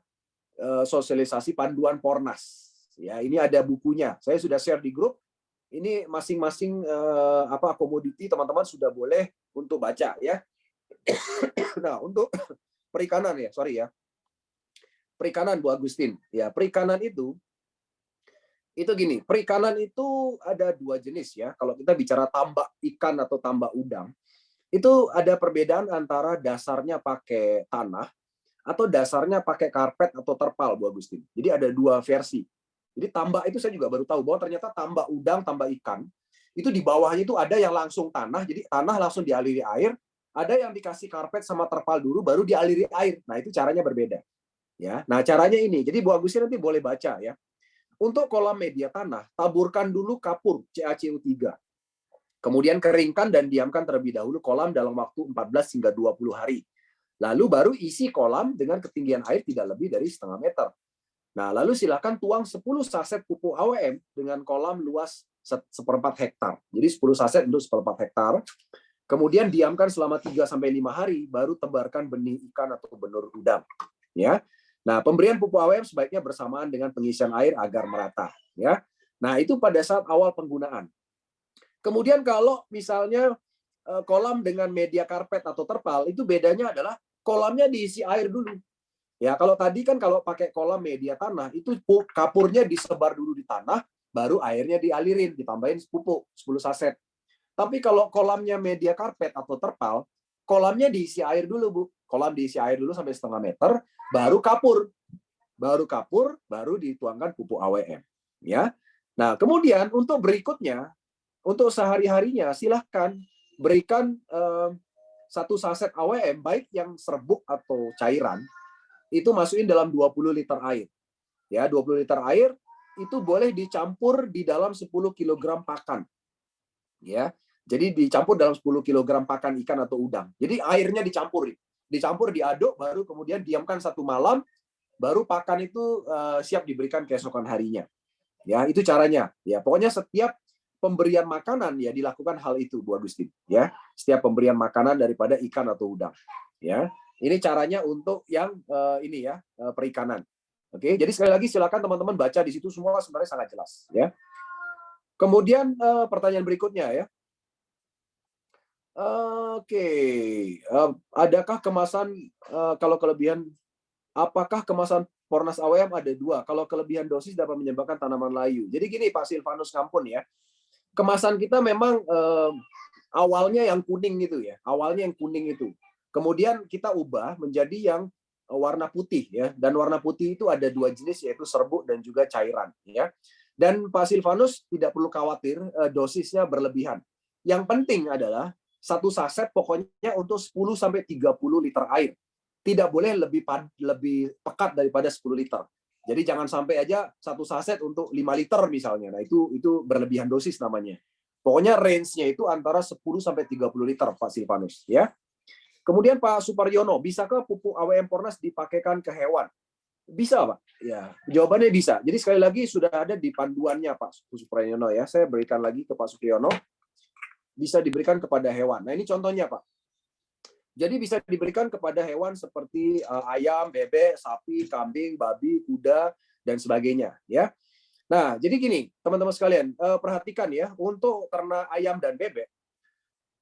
sosialisasi panduan Pornas. Ya, ini ada bukunya. Saya sudah share di grup. Ini masing-masing komoditi teman-teman sudah boleh untuk baca ya. Nah, untuk perikanan ya, sorry ya. Perikanan Bu Agustin. Ya, perikanan itu gini, perikanan itu ada dua jenis ya. Kalau kita bicara tambak ikan atau tambak udang, itu ada perbedaan antara dasarnya pakai tanah atau dasarnya pakai karpet atau terpal Bu Agustin. Jadi ada dua versi. Jadi tambak itu saya juga baru tahu bahwa ternyata tambak udang, tambak ikan, itu di bawahnya itu ada yang langsung tanah, jadi tanah langsung dialiri air, ada yang dikasih karpet sama terpal dulu, baru dialiri air. Nah, itu caranya berbeda. Ya, nah caranya ini. Jadi Bu Agustin nanti boleh baca ya. Untuk kolam media tanah, taburkan dulu kapur CaCO3. Kemudian keringkan dan diamkan terlebih dahulu kolam dalam waktu 14 hingga 20 hari. Lalu baru isi kolam dengan ketinggian air tidak lebih dari setengah meter. Nah, lalu silakan tuang 10 saset pupuk AWM dengan kolam luas 1/4 hektar. Jadi 10 saset untuk 1/4 hektar. Kemudian diamkan selama 3-5 hari, baru tebarkan benih ikan atau benur udang. Ya. Nah, pemberian pupuk AWM sebaiknya bersamaan dengan pengisian air agar merata. Ya. Nah, itu pada saat awal penggunaan. Kemudian kalau misalnya kolam dengan media karpet atau terpal, itu bedanya adalah kolamnya diisi air dulu. Ya, kalau tadi kan kalau pakai kolam media tanah, itu kapurnya disebar dulu di tanah, baru airnya dialirin, ditambahin pupuk 10 saset. Tapi kalau kolamnya media karpet atau terpal, kolamnya diisi air dulu, Bu. Kolam diisi air dulu sampai setengah meter, baru kapur. Baru dituangkan pupuk AWM. Ya. Nah, kemudian untuk berikutnya, untuk sehari-harinya, silahkan berikan 1 saset AWM, baik yang serbuk atau cairan, itu masukin dalam 20 liter air. Ya, 20 liter air itu boleh dicampur di dalam 10 kg pakan. Ya. Jadi dicampur dalam 10 kg pakan ikan atau udang. Jadi airnya dicampur, diaduk, baru kemudian diamkan 1 malam, baru pakan itu siap diberikan keesokan harinya. Ya, itu caranya. Ya, pokoknya setiap pemberian makanan ya dilakukan hal itu, Bu Agustin. Ya, setiap pemberian makanan daripada ikan atau udang. Ya. Ini caranya untuk yang ini ya, perikanan. Oke, jadi sekali lagi silakan teman-teman baca di situ, semua sebenarnya sangat jelas ya. Kemudian pertanyaan berikutnya ya. Oke, adakah kemasan kalau kelebihan, apakah kemasan Pornas AWM ada 2? Kalau kelebihan dosis dapat menyebabkan tanaman layu. Jadi gini Pak Silvanus Kampun ya. Kemasan kita memang awalnya yang kuning itu ya. Awalnya yang kuning itu. Kemudian kita ubah menjadi yang warna putih ya, dan warna putih itu ada 2 jenis, yaitu serbuk dan juga cairan ya. Dan Pak Silvanus tidak perlu khawatir dosisnya berlebihan. Yang penting adalah 1 saset pokoknya untuk 10-30 liter air. Tidak boleh lebih pekat daripada 10 liter. Jadi jangan sampai aja 1 saset untuk 5 liter misalnya. Nah, itu berlebihan dosis namanya. Pokoknya range-nya itu antara 10-30 liter Pak Silvanus ya. Kemudian Pak Suparyono, bisakah pupuk AWM Pornas dipakaikan ke hewan? Bisa, Pak. Ya, jawabannya bisa. Jadi sekali lagi sudah ada di panduannya Pak Suparyono ya. Saya berikan lagi ke Pak Suparyono. Bisa diberikan kepada hewan. Nah, ini contohnya, Pak. Jadi bisa diberikan kepada hewan seperti ayam, bebek, sapi, kambing, babi, kuda, dan sebagainya. Ya. Nah, jadi gini, teman-teman sekalian, perhatikan ya, untuk ternak ayam dan bebek,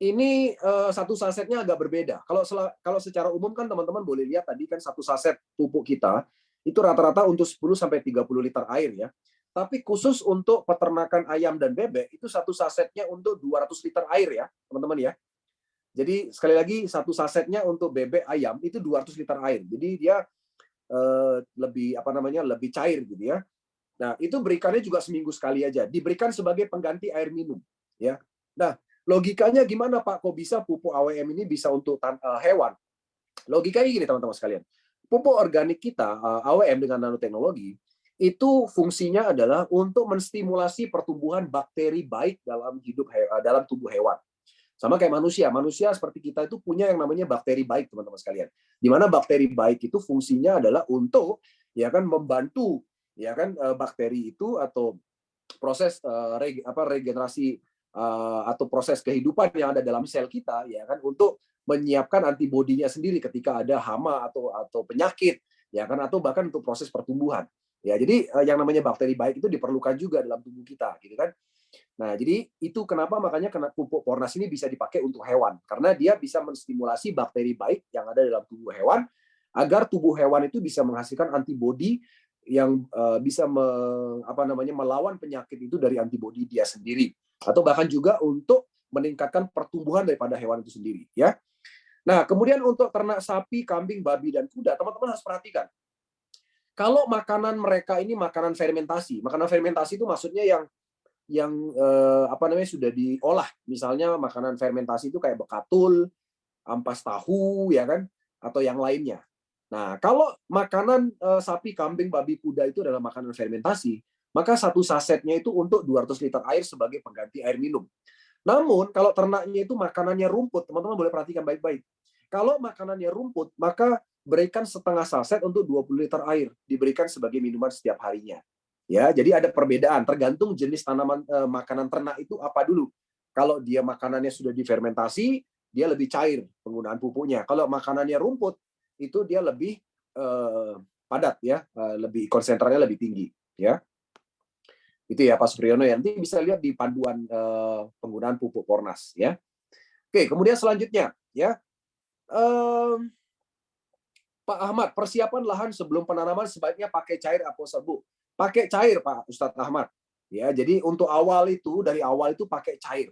ini satu sasetnya agak berbeda. Kalau secara umum kan teman-teman boleh lihat tadi kan satu saset pupuk kita itu rata-rata untuk 10 sampai 30 liter air ya. Tapi khusus untuk peternakan ayam dan bebek itu satu sasetnya untuk 200 liter air ya, teman-teman ya. Jadi sekali lagi satu sasetnya untuk bebek ayam itu 200 liter air. Jadi dia lebih apa namanya lebih cair gitu ya. Nah itu berikannya juga seminggu sekali aja. Diberikan sebagai pengganti air minum ya. Nah logikanya gimana Pak? Kok bisa pupuk AWM ini bisa untuk hewan? Logikanya gini teman-teman sekalian. Pupuk organik kita AWM dengan nanoteknologi itu fungsinya adalah untuk menstimulasi pertumbuhan bakteri baik dalam tubuh hewan. Sama kayak manusia. Manusia seperti kita itu punya yang namanya bakteri baik, teman-teman sekalian. Di mana bakteri baik itu fungsinya adalah untuk ya kan membantu ya kan bakteri itu atau proses regenerasi atau proses kehidupan yang ada dalam sel kita ya kan untuk menyiapkan antibodinya sendiri ketika ada hama atau penyakit ya kan atau bahkan untuk proses pertumbuhan. Ya, jadi yang namanya bakteri baik itu diperlukan juga dalam tubuh kita gitu kan. Nah, jadi itu kenapa makanya pupuk Pornas ini bisa dipakai untuk hewan karena dia bisa menstimulasi bakteri baik yang ada dalam tubuh hewan agar tubuh hewan itu bisa menghasilkan antibodi yang bisa melawan penyakit itu dari antibodi dia sendiri atau bahkan juga untuk meningkatkan pertumbuhan daripada hewan itu sendiri ya. Nah, kemudian untuk ternak sapi, kambing, babi dan kuda, teman-teman harus perhatikan. Kalau makanan mereka ini makanan fermentasi itu maksudnya yang sudah diolah, misalnya makanan fermentasi itu kayak bekatul, ampas tahu ya kan atau yang lainnya. Nah, kalau makanan sapi, kambing, babi, kuda itu adalah makanan fermentasi, maka satu sasetnya itu untuk 200 liter air sebagai pengganti air minum. Namun, kalau ternaknya itu makanannya rumput, teman-teman boleh perhatikan baik-baik. Kalau makanannya rumput, maka berikan setengah saset untuk 20 liter air, diberikan sebagai minuman setiap harinya. Ya, jadi ada perbedaan tergantung jenis tanaman makanan ternak itu apa dulu. Kalau dia makanannya sudah difermentasi, dia lebih cair penggunaan pupuknya. Kalau makanannya rumput, itu dia lebih padat ya, lebih konsentrasinya lebih tinggi ya. Itu ya Pak Supriyono ya. Nanti bisa lihat di panduan penggunaan pupuk Pornas ya. Oke, kemudian selanjutnya ya. Pak Ahmad, persiapan lahan sebelum penanaman sebaiknya pakai cair atau serbuk? Pakai cair, Pak Ustadz Ahmad. Ya, jadi untuk dari awal itu pakai cair.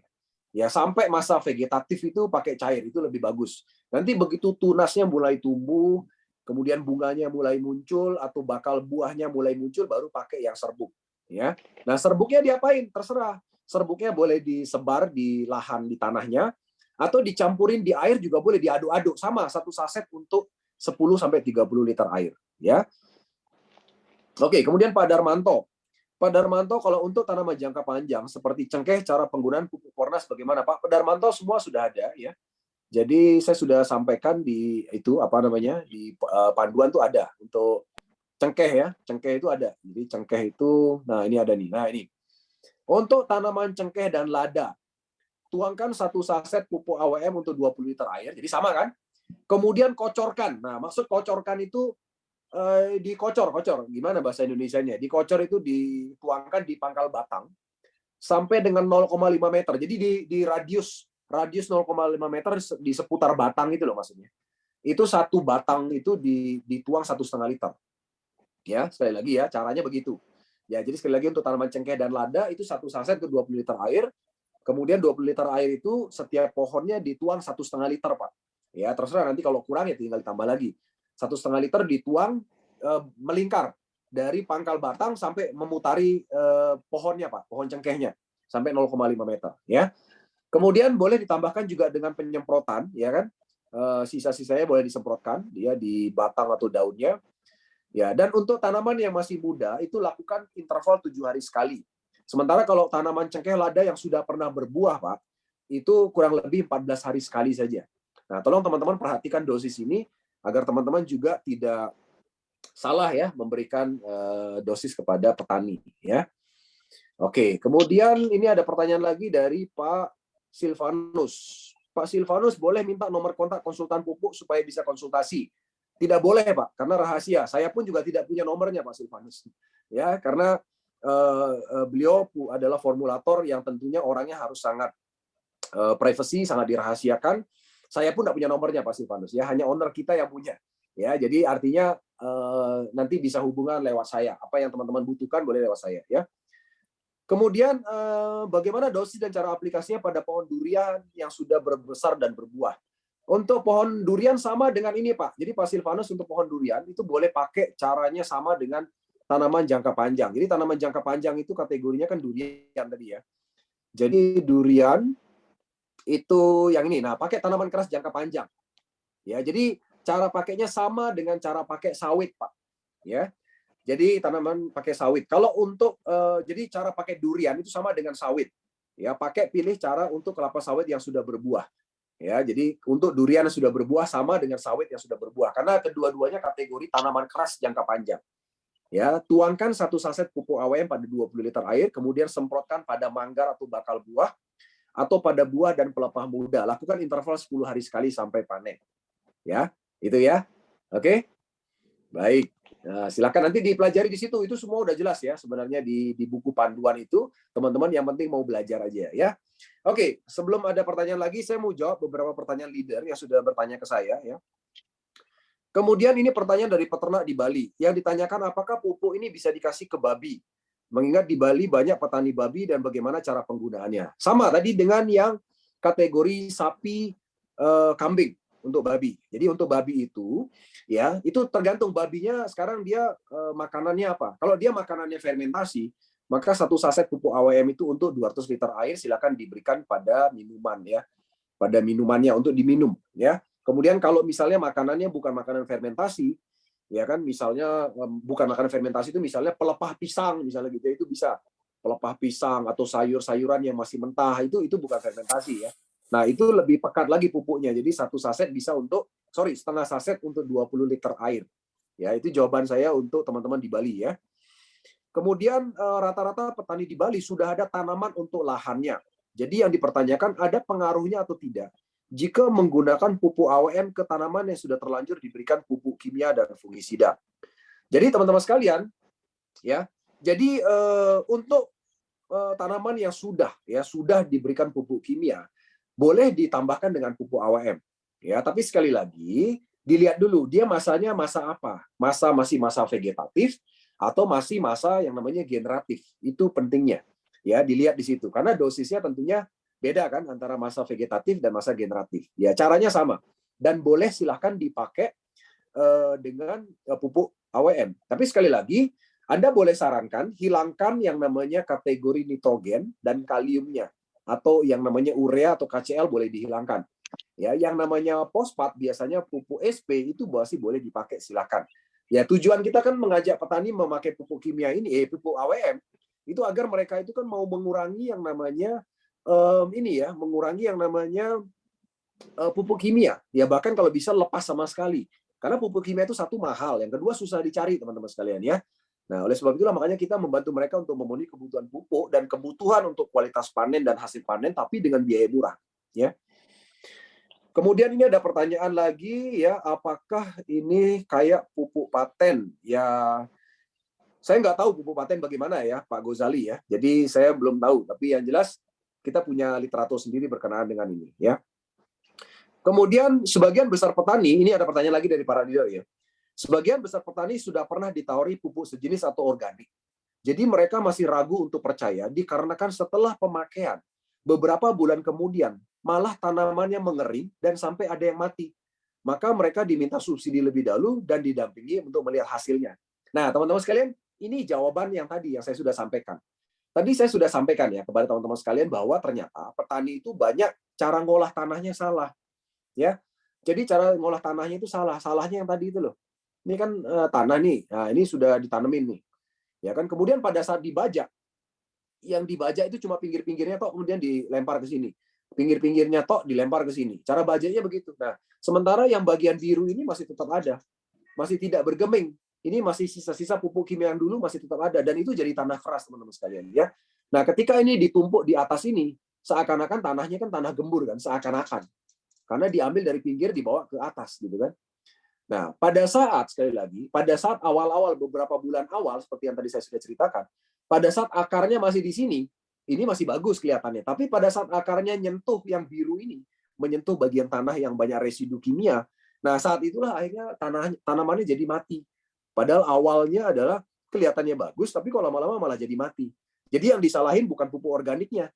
Ya, sampai masa vegetatif itu pakai cair, itu lebih bagus. Nanti begitu tunasnya mulai tumbuh, kemudian bunganya mulai muncul atau bakal buahnya mulai muncul baru pakai yang serbuk, ya. Nah, serbuknya diapain? Terserah. Serbuknya boleh disebar di lahan di tanahnya atau dicampurin di air juga boleh diaduk-aduk sama satu saset untuk 10 sampai 30 liter air, ya. Oke, kemudian Pak Darmanto. Pak Darmanto, kalau untuk tanaman jangka panjang seperti cengkeh, cara penggunaan pupuk Pornas bagaimana, Pak? Pak Darmanto semua sudah ada ya. Jadi saya sudah sampaikan di di panduan tuh ada untuk cengkeh ya. Cengkeh itu ada. Jadi cengkeh itu, nah ini ada nih. Nah ini. Untuk tanaman cengkeh dan lada, tuangkan satu saset pupuk AWM untuk 20 liter air. Jadi sama kan? Kemudian kocorkan. Nah, maksud kocorkan itu dikocor. Gimana bahasa Indonesianya? Dikocor itu dituangkan di pangkal batang sampai dengan 0,5 meter. Jadi di radius 0,5 meter di seputar batang itu loh maksudnya. Itu satu batang itu dituang 1,5 liter. Ya, sekali lagi ya, caranya begitu. Ya, jadi sekali lagi untuk tanaman cengkeh dan lada itu satu saset ke 20 liter air. Kemudian 20 liter air itu setiap pohonnya dituang 1,5 liter, Pak. Ya, terserah nanti kalau kurang ya tinggal ditambah lagi. 1,5 liter dituang melingkar dari pangkal batang sampai memutari pohonnya, Pak, pohon cengkehnya sampai 0,5 meter, ya. Kemudian boleh ditambahkan juga dengan penyemprotan, ya kan? Sisa-sisanya boleh disemprotkan dia di batang atau daunnya. Ya, dan untuk tanaman yang masih muda itu lakukan interval 7 hari sekali. Sementara kalau tanaman cengkeh lada yang sudah pernah berbuah, Pak, itu kurang lebih 14 hari sekali saja. Nah, tolong teman-teman perhatikan dosis ini agar teman-teman juga tidak salah ya memberikan dosis kepada petani ya. Oke, kemudian ini ada pertanyaan lagi dari Pak Silvanus. Pak Silvanus boleh minta nomor kontak konsultan pupuk supaya bisa konsultasi. Tidak boleh, Pak, karena rahasia. Saya pun juga tidak punya nomornya, Pak Silvanus. Ya, karena beliau adalah formulator yang tentunya orangnya harus sangat privacy, sangat dirahasiakan. Saya pun tidak punya nomornya, Pak Silvanus. Ya, hanya owner kita yang punya. Ya, jadi artinya nanti bisa hubungan lewat saya. Apa yang teman-teman butuhkan boleh lewat saya. Ya. Kemudian bagaimana dosis dan cara aplikasinya pada pohon durian yang sudah berbesar dan berbuah? Untuk pohon durian sama dengan ini, Pak. Jadi Pak Silvanus untuk pohon durian itu boleh pakai caranya sama dengan tanaman jangka panjang. Jadi tanaman jangka panjang itu kategorinya kan durian tadi ya. Jadi durian itu yang ini. Nah, pakai tanaman keras jangka panjang. Ya, jadi cara pakainya sama dengan cara pakai sawit, Pak. Ya. Jadi tanaman pakai sawit. Kalau untuk jadi cara pakai durian itu sama dengan sawit. Ya, pilih cara untuk kelapa sawit yang sudah berbuah. Ya, jadi untuk durian yang sudah berbuah sama dengan sawit yang sudah berbuah karena kedua-duanya kategori tanaman keras jangka panjang. Ya, tuangkan 1 saset pupuk AWM pada 20 liter air, kemudian semprotkan pada manggar atau bakal buah atau pada buah dan pelepah muda. Lakukan interval 10 hari sekali sampai panen. Ya, itu ya. Oke. Baik. Nah, silakan nanti dipelajari di situ. Itu semua udah jelas ya sebenarnya di buku panduan itu. Teman-teman yang penting mau belajar aja ya. Oke, sebelum ada pertanyaan lagi, saya mau jawab beberapa pertanyaan leader yang sudah bertanya ke saya ya. Kemudian ini pertanyaan dari peternak di Bali yang ditanyakan apakah pupuk ini bisa dikasih ke babi. Mengingat di Bali banyak petani babi dan bagaimana cara penggunaannya. Sama tadi dengan yang kategori sapi, kambing untuk babi. Jadi untuk babi itu ya, itu tergantung babinya sekarang dia makanannya apa. Kalau dia makanannya fermentasi, maka 1 saset pupuk AWM itu untuk 200 liter air silakan diberikan pada minuman ya. Pada minumannya untuk diminum ya. Kemudian kalau misalnya makanannya bukan makanan fermentasi, ya kan misalnya bukan makanan fermentasi itu misalnya pelepah pisang misalnya gitu itu bisa. Pelepah pisang atau sayur-sayuran yang masih mentah itu bukan fermentasi ya. Nah, itu lebih pekat lagi pupuknya. Jadi 1 saset bisa setengah saset untuk 20 liter air. Ya, itu jawaban saya untuk teman-teman di Bali ya. Kemudian rata-rata petani di Bali sudah ada tanaman untuk lahannya. Jadi yang dipertanyakan ada pengaruhnya atau tidak jika menggunakan pupuk AWM ke tanaman yang sudah terlanjur diberikan pupuk kimia dan fungisida. Jadi teman-teman sekalian, ya. Jadi untuk tanaman yang sudah diberikan pupuk kimia boleh ditambahkan dengan pupuk AWM. Ya, tapi sekali lagi dilihat dulu dia masanya masa apa? Masih masa vegetatif atau masih masa yang namanya generatif. Itu pentingnya. Ya, dilihat di situ karena dosisnya tentunya beda kan antara masa vegetatif dan masa generatif. Ya, caranya sama dan boleh silahkan dipakai dengan pupuk AWM. Tapi sekali lagi Anda boleh sarankan hilangkan yang namanya kategori nitrogen dan kaliumnya atau yang namanya urea atau KCl boleh dihilangkan. Ya, yang namanya fosfat biasanya pupuk SP itu masih boleh dipakai silakan. Ya, tujuan kita kan mengajak petani memakai pupuk kimia ini, pupuk AWM, itu agar mereka itu kan mau mengurangi yang namanya mengurangi yang namanya pupuk kimia. Ya, bahkan kalau bisa lepas sama sekali. Karena pupuk kimia itu satu mahal, yang kedua susah dicari teman-teman sekalian ya. Nah, oleh sebab itulah makanya kita membantu mereka untuk memenuhi kebutuhan pupuk dan kebutuhan untuk kualitas panen dan hasil panen, tapi dengan biaya murah. Ya. Kemudian ini ada pertanyaan lagi ya, apakah ini kayak pupuk paten? Ya, saya nggak tahu pupuk paten bagaimana ya, Pak Gozali ya. Jadi saya belum tahu, tapi yang jelas kita punya literatur sendiri berkenaan dengan ini ya. Kemudian sebagian besar petani, ini ada pertanyaan lagi dari para leader ya. Sebagian besar petani sudah pernah ditawari pupuk sejenis atau organik. Jadi mereka masih ragu untuk percaya dikarenakan setelah pemakaian beberapa bulan kemudian malah tanamannya mengering dan sampai ada yang mati. Maka mereka diminta subsidi lebih dahulu dan didampingi untuk melihat hasilnya. Nah, teman-teman sekalian, ini jawaban yang tadi yang saya sudah sampaikan. Tadi saya sudah sampaikan ya kepada teman-teman sekalian bahwa ternyata petani itu banyak cara ngolah tanahnya salah. Ya. Jadi cara ngolah tanahnya itu salah. Salahnya yang tadi itu loh. Ini kan tanah nih. Nah, ini sudah ditanemin nih. Ya kan, kemudian pada saat dibajak, yang dibajak itu cuma pinggir-pinggirnya toh kemudian dilempar ke sini. Pinggir-pinggirnya toh dilempar ke sini. Cara bajaknya begitu. Nah, sementara yang bagian biru ini masih tetap ada. Masih tidak bergeming. Ini masih sisa-sisa pupuk kimia yang dulu masih tetap ada dan itu jadi tanah keras teman-teman sekalian ya. Nah, ketika ini ditumpuk di atas ini, seakan-akan tanahnya kan tanah gembur kan, seakan-akan. karena diambil dari pinggir dibawa ke atas gitu kan. Nah, pada saat sekali lagi, pada saat awal-awal beberapa bulan awal seperti yang tadi saya sudah ceritakan, pada saat akarnya masih di sini, ini masih bagus kelihatannya. Tapi pada saat akarnya nyentuh yang biru ini, menyentuh bagian tanah yang banyak residu kimia, nah saat itulah akhirnya tanamannya jadi mati. Padahal awalnya adalah kelihatannya bagus, tapi kalau lama-lama malah jadi mati. Jadi yang disalahin bukan pupuk organiknya,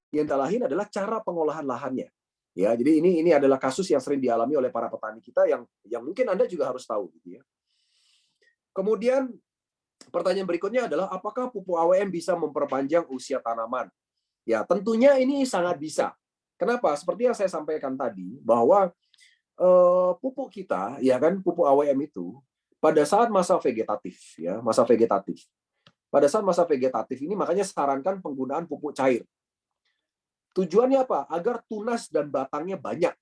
yang disalahin adalah cara pengolahan lahannya. Ya, jadi ini adalah kasus yang sering dialami oleh para petani kita yang mungkin Anda juga harus tahu gitu ya. Kemudian pertanyaan berikutnya adalah apakah pupuk AWM bisa memperpanjang usia tanaman? Ya, tentunya ini sangat bisa. Kenapa? Seperti yang saya sampaikan tadi bahwa pupuk kita, ya kan, pupuk AWM itu pada saat masa vegetatif, ya, masa vegetatif. Pada saat masa vegetatif ini makanya sarankan penggunaan pupuk cair. Tujuannya apa? Agar tunas dan batangnya banyak.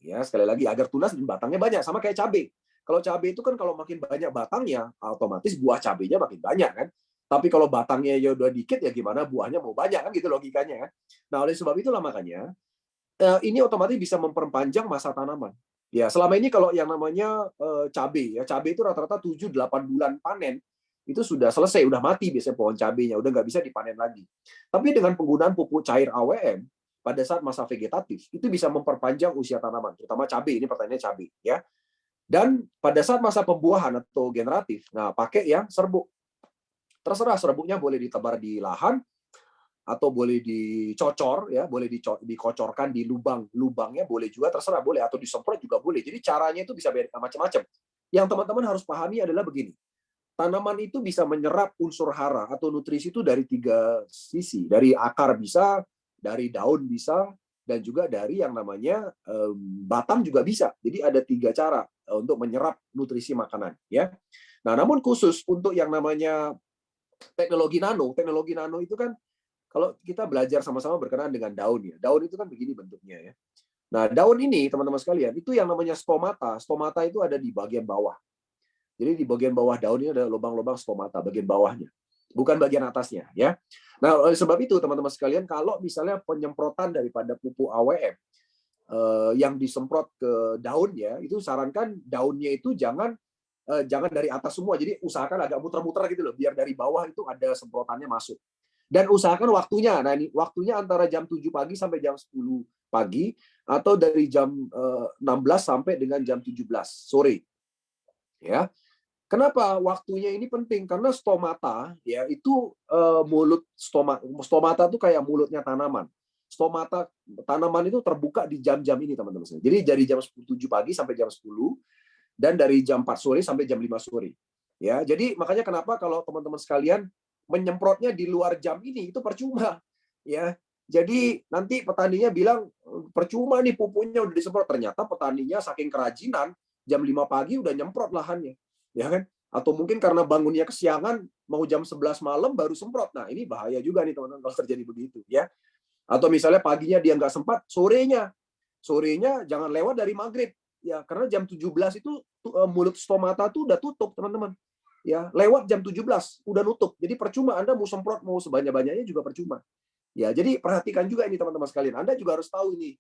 Ya, sekali lagi agar tunas dan batangnya banyak, sama kayak cabai. Kalau cabai itu kan kalau makin banyak batangnya, otomatis buah cabainya makin banyak kan. Tapi kalau batangnya ya udah dikit ya gimana buahnya mau banyak kan gitu logikanya kan. Nah, oleh sebab itulah makanya ini otomatis bisa memperpanjang masa tanaman. Ya, selama ini kalau yang namanya cabai ya, cabai itu rata-rata 7-8 bulan panen itu sudah selesai, udah mati biasanya pohon cabainya, udah nggak bisa dipanen lagi. Tapi dengan penggunaan pupuk cair AWM pada saat masa vegetatif itu bisa memperpanjang usia tanaman, terutama cabai. Ini pertanyaannya cabai ya. Dan pada saat masa pembuahan atau generatif, nah pakai yang serbuk. Terserah serbuknya boleh ditebar di lahan atau boleh dicocor ya, boleh dikocorkan di lubangnya boleh juga, terserah boleh, atau disemprot juga boleh. Jadi caranya itu bisa macam-macam. Yang teman-teman harus pahami adalah begini. Tanaman itu bisa menyerap unsur hara atau nutrisi itu dari 3 sisi. Dari akar bisa, dari daun bisa, dan juga dari yang namanya batang juga bisa. Jadi ada 3 cara untuk menyerap nutrisi makanan. Ya. Nah, namun khusus untuk yang namanya teknologi nano itu kan kalau kita belajar sama-sama berkenaan dengan daun ya. Daun itu kan begini bentuknya ya. Nah, daun ini teman-teman sekalian, itu yang namanya stomata. Stomata itu ada di bagian bawah. Jadi di bagian bawah daun ini ada lubang-lubang stomata, bagian bawahnya. Bukan bagian atasnya. Ya. Nah, oleh sebab itu, teman-teman sekalian, kalau misalnya penyemprotan daripada pupuk AWM yang disemprot ke daunnya, itu sarankan daunnya itu jangan dari atas semua. Jadi usahakan agak muter-muter gitu loh, biar dari bawah itu ada semprotannya masuk. Dan usahakan waktunya. Nah, ini waktunya antara jam 7 pagi sampai jam 10 pagi, atau dari jam 16 sampai dengan jam 17 sore. Ya. Kenapa waktunya ini penting? Karena stomata ya itu mulut stomata itu kayak mulutnya tanaman. Stomata tanaman itu terbuka di jam-jam ini teman-teman. Jadi dari jam 7 pagi sampai jam 10 dan dari jam 4 sore sampai jam 5 sore. Ya, jadi makanya kenapa kalau teman-teman sekalian menyemprotnya di luar jam ini itu percuma. Ya. Jadi nanti petaninya bilang percuma nih pupuknya udah disemprot, ternyata petaninya saking kerajinan jam 5 pagi udah nyemprot lahannya. Ya kan? Atau mungkin karena bangunnya kesiangan mau jam 11 malam baru semprot. Nah, ini bahaya juga nih teman-teman kalau terjadi begitu ya. Atau misalnya paginya dia nggak sempat, sorenya jangan lewat dari maghrib ya, karena jam 17 itu mulut stomata tuh udah tutup teman-teman. Ya, lewat jam 17 udah nutup. Jadi percuma Anda mau semprot mau sebanyak-banyaknya juga percuma. Ya, jadi perhatikan juga ini teman-teman sekalian. Anda juga harus tahu ini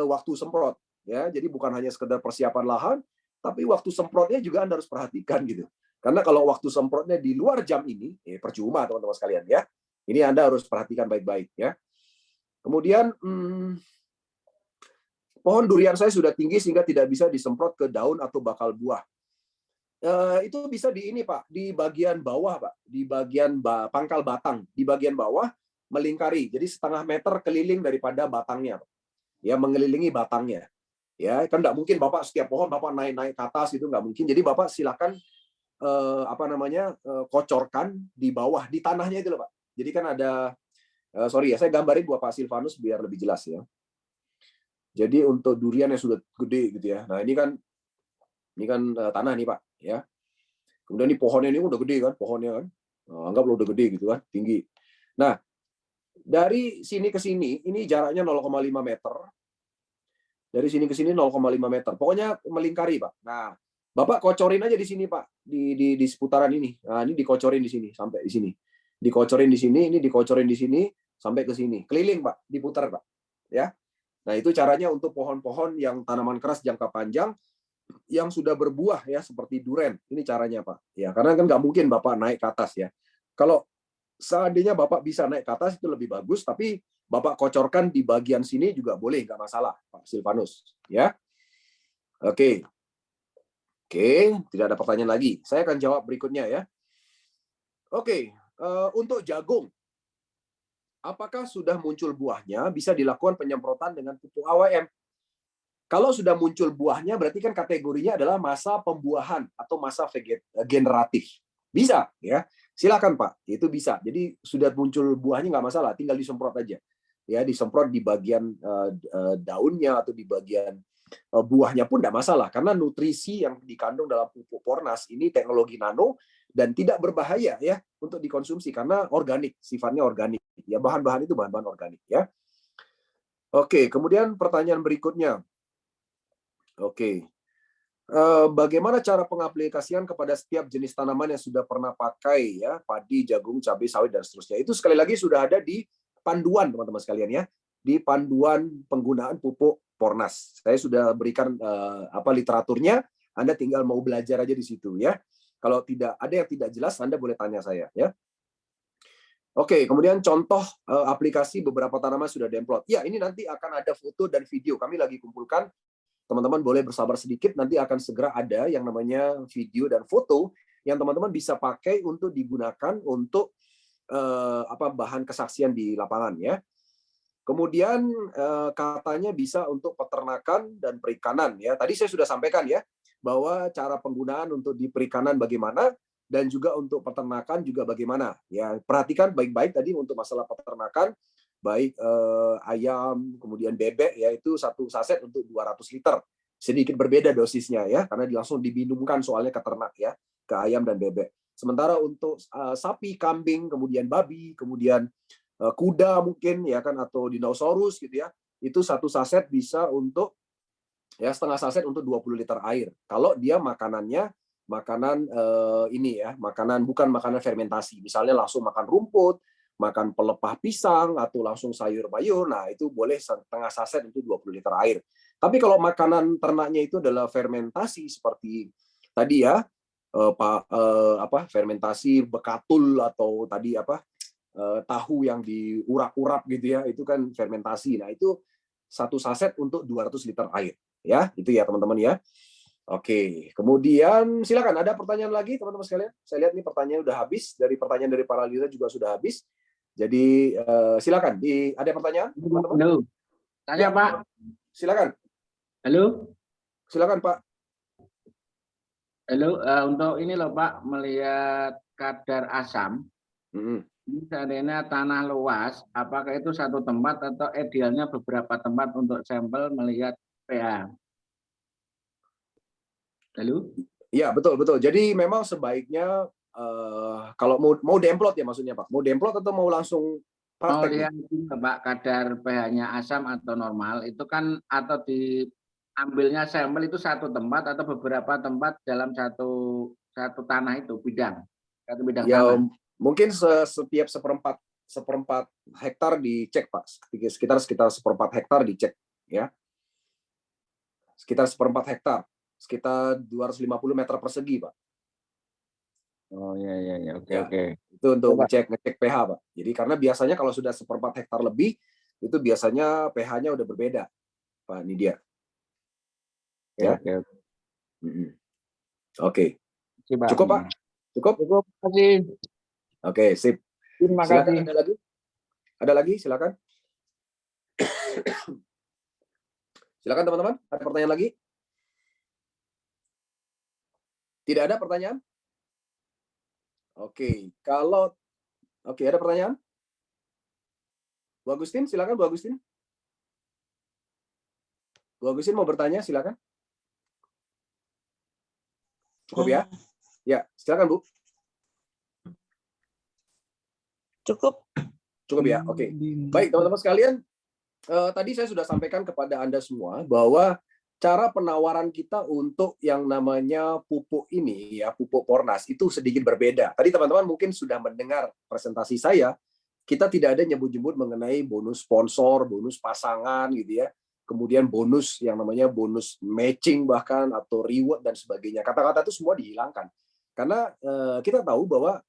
waktu semprot ya. Jadi bukan hanya sekedar persiapan lahan, tapi waktu semprotnya juga Anda harus perhatikan gitu. Karena kalau waktu semprotnya di luar jam ini, percuma teman-teman sekalian ya. Ini Anda harus perhatikan baik-baik ya. Kemudian pohon durian saya sudah tinggi sehingga tidak bisa disemprot ke daun atau bakal buah. Itu bisa di ini Pak, di bagian bawah Pak, di bagian pangkal batang, di bagian bawah melingkari. Jadi setengah meter keliling daripada batangnya, Pak. Ya mengelilingi batangnya. Ya kan nggak mungkin Bapak setiap pohon Bapak naik-naik ke atas, itu nggak mungkin. Jadi Bapak silakan kocorkan di bawah di tanahnya itu loh Pak. Jadi kan ada sorry ya, saya gambarin buat Pak Silvanus biar lebih jelas ya. Jadi untuk durian yang sudah gede gitu ya. Nah, ini kan tanah nih Pak ya. Kemudian ini pohonnya ini udah gede kan, pohonnya kan. Nah, anggaplah udah gede gitu kan, tinggi. Nah, dari sini ke sini ini jaraknya 0,5 meter. Dari sini ke sini 0,5 meter. Pokoknya melingkari, Pak. Nah, Bapak kocorin aja di sini, Pak. Di seputaran ini. Nah, ini dikocorin di sini sampai di sini. Dikocorin di sini, ini dikocorin di sini sampai ke sini. Keliling, Pak, diputar, Pak. Ya. Nah, itu caranya untuk pohon-pohon yang tanaman keras jangka panjang yang sudah berbuah ya seperti duren. Ini caranya, Pak. Ya, karena kan nggak mungkin Bapak naik ke atas ya. Kalau seandainya Bapak bisa naik ke atas itu lebih bagus, tapi Bapak kocorkan di bagian sini juga boleh, nggak masalah, Pak Silvanus. Ya, oke. Oke, tidak ada pertanyaan lagi. Saya akan jawab berikutnya ya. Oke, untuk jagung, apakah sudah muncul buahnya bisa dilakukan penyemprotan dengan pupuk AWM? Kalau sudah muncul buahnya, berarti kan kategorinya adalah masa pembuahan atau masa generatif. Bisa, ya. Silakan Pak, itu bisa. Jadi sudah muncul buahnya nggak masalah, tinggal disemprot aja. Ya, disemprot di bagian daunnya atau di bagian buahnya pun tidak masalah, karena nutrisi yang dikandung dalam pupuk Pornas ini teknologi nano dan tidak berbahaya ya untuk dikonsumsi karena organik, sifatnya organik. Ya, bahan-bahan itu bahan-bahan organik ya. Oke, kemudian pertanyaan berikutnya. Oke. Bagaimana cara pengaplikasian kepada setiap jenis tanaman yang sudah pernah pakai ya, padi, jagung, cabai, sawit dan seterusnya. Itu sekali lagi sudah ada di panduan teman-teman sekalian ya, di panduan penggunaan pupuk Pornas. Saya sudah berikan literaturnya, Anda tinggal mau belajar aja di situ ya. Kalau tidak ada yang tidak jelas, Anda boleh tanya saya ya. Oke, kemudian contoh aplikasi beberapa tanaman sudah demplot. Ya, ini nanti akan ada foto dan video. Kami lagi kumpulkan. Teman-teman boleh bersabar sedikit, nanti akan segera ada yang namanya video dan foto yang teman-teman bisa pakai untuk digunakan untuk bahan kesaksian di lapangan ya. Kemudian katanya bisa untuk peternakan dan perikanan ya. Tadi saya sudah sampaikan ya bahwa cara penggunaan untuk di perikanan bagaimana dan juga untuk peternakan juga bagaimana. Ya, perhatikan baik-baik tadi untuk masalah peternakan, baik ayam, kemudian bebek ya, itu satu saset untuk 200 liter. Sedikit berbeda dosisnya ya, karena langsung diminumkan soalnya ke ternak ya, ke ayam dan bebek. Sementara untuk sapi, kambing, kemudian babi, kemudian kuda mungkin ya kan, atau dinosaurus gitu ya, itu satu saset bisa untuk ya setengah saset untuk 20 liter air. Kalau dia makanannya makanan ini ya, bukan makanan fermentasi. Misalnya langsung makan rumput, makan pelepah pisang atau langsung sayur-mayur, nah itu boleh setengah saset untuk 20 liter air. Tapi kalau makanan ternaknya itu adalah fermentasi seperti tadi ya, fermentasi bekatul atau tadi tahu yang diurap-urap gitu ya, itu kan fermentasi. Nah, itu satu saset untuk 200 liter air ya. Itu ya teman-teman ya. Oke, kemudian silakan ada pertanyaan lagi teman-teman sekalian. Saya lihat nih pertanyaan udah habis, dari pertanyaan dari para leader juga sudah habis. Jadi silakan, ada pertanyaan teman-teman? Halo. Tanya Pak. Silakan. Halo. Silakan Pak. Halo, untuk ini loh Pak, melihat kadar asam. Ini seandainya tanah luas, apakah itu satu tempat atau idealnya beberapa tempat untuk sampel melihat pH? Halo? Ya, betul. Jadi memang sebaiknya kalau mau demplot ya maksudnya Pak. Mau demplot atau mau langsung Mau praktek? lihat Pak kadar pH-nya asam atau normal, itu kan atau diambilnya sampel itu satu tempat atau beberapa tempat dalam satu tanah itu, satu bidang Ya, tanah. mungkin setiap seperempat hektar dicek Pak. Sekitar seperempat hektar dicek ya. Sekitar seperempat hektar, sekitar 250 meter persegi Pak. Oh iya, oke. Itu untuk ngecek pH Pak. Jadi karena biasanya kalau sudah seperempat hektar lebih, itu biasanya pH-nya udah berbeda Pak Nidia. Ya. Oke. Cukup Pak? Cukup? Cukup, terima kasih. Oke, sip. Terima Silakan, kasih. ada lagi? Ada lagi? Silakan. Silakan teman-teman, ada pertanyaan lagi? Tidak ada pertanyaan? Oke, ada pertanyaan? Bu Agustin, silakan Bu Agustin. Bu Agustin mau bertanya, silakan. Cukup ya? Ya, silakan Bu. Cukup. Cukup ya? Oke. Baik, teman-teman sekalian, tadi saya sudah sampaikan kepada Anda semua bahwa cara penawaran kita untuk yang namanya pupuk ini, ya pupuk Pornas, itu sedikit berbeda. Tadi teman-teman mungkin sudah mendengar presentasi saya, kita tidak ada nyebut-nyebut mengenai bonus sponsor, bonus pasangan gitu ya. kemudian bonus yang namanya bonus matching bahkan atau reward dan sebagainya. Kata-kata itu semua dihilangkan. Karena kita tahu bahwa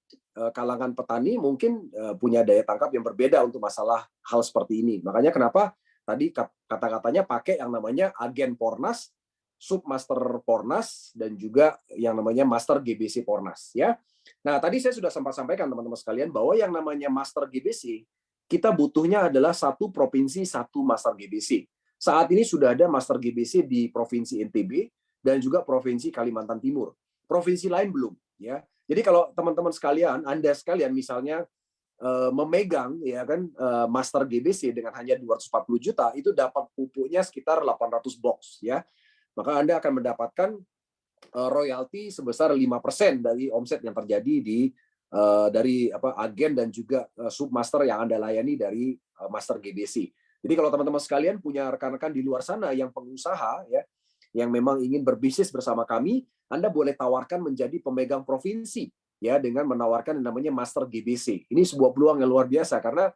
kalangan petani mungkin punya daya tangkap yang berbeda untuk masalah hal seperti ini. Makanya kenapa tadi kata-katanya pakai yang namanya agen Pornas, submaster Pornas, dan juga yang namanya master GBC Pornas, ya. Nah, tadi saya sudah sempat sampaikan teman-teman sekalian bahwa yang namanya master GBC kita butuhnya adalah satu provinsi satu master GBC. Saat ini sudah ada master GBC di provinsi NTB dan juga provinsi Kalimantan Timur. Provinsi lain belum, ya. Jadi kalau teman-teman sekalian, Anda sekalian misalnya memegang ya kan master GBC dengan hanya 240 juta, itu dapat pupuknya sekitar 800 box, ya. Maka Anda akan mendapatkan royalti sebesar 5% dari omset yang terjadi dari agen dan juga submaster yang Anda layani dari master GBC. Jadi kalau teman-teman sekalian punya rekan-rekan di luar sana yang pengusaha ya, yang memang ingin berbisnis bersama kami, Anda boleh tawarkan menjadi pemegang provinsi ya dengan menawarkan yang namanya master GBC. Ini sebuah peluang yang luar biasa karena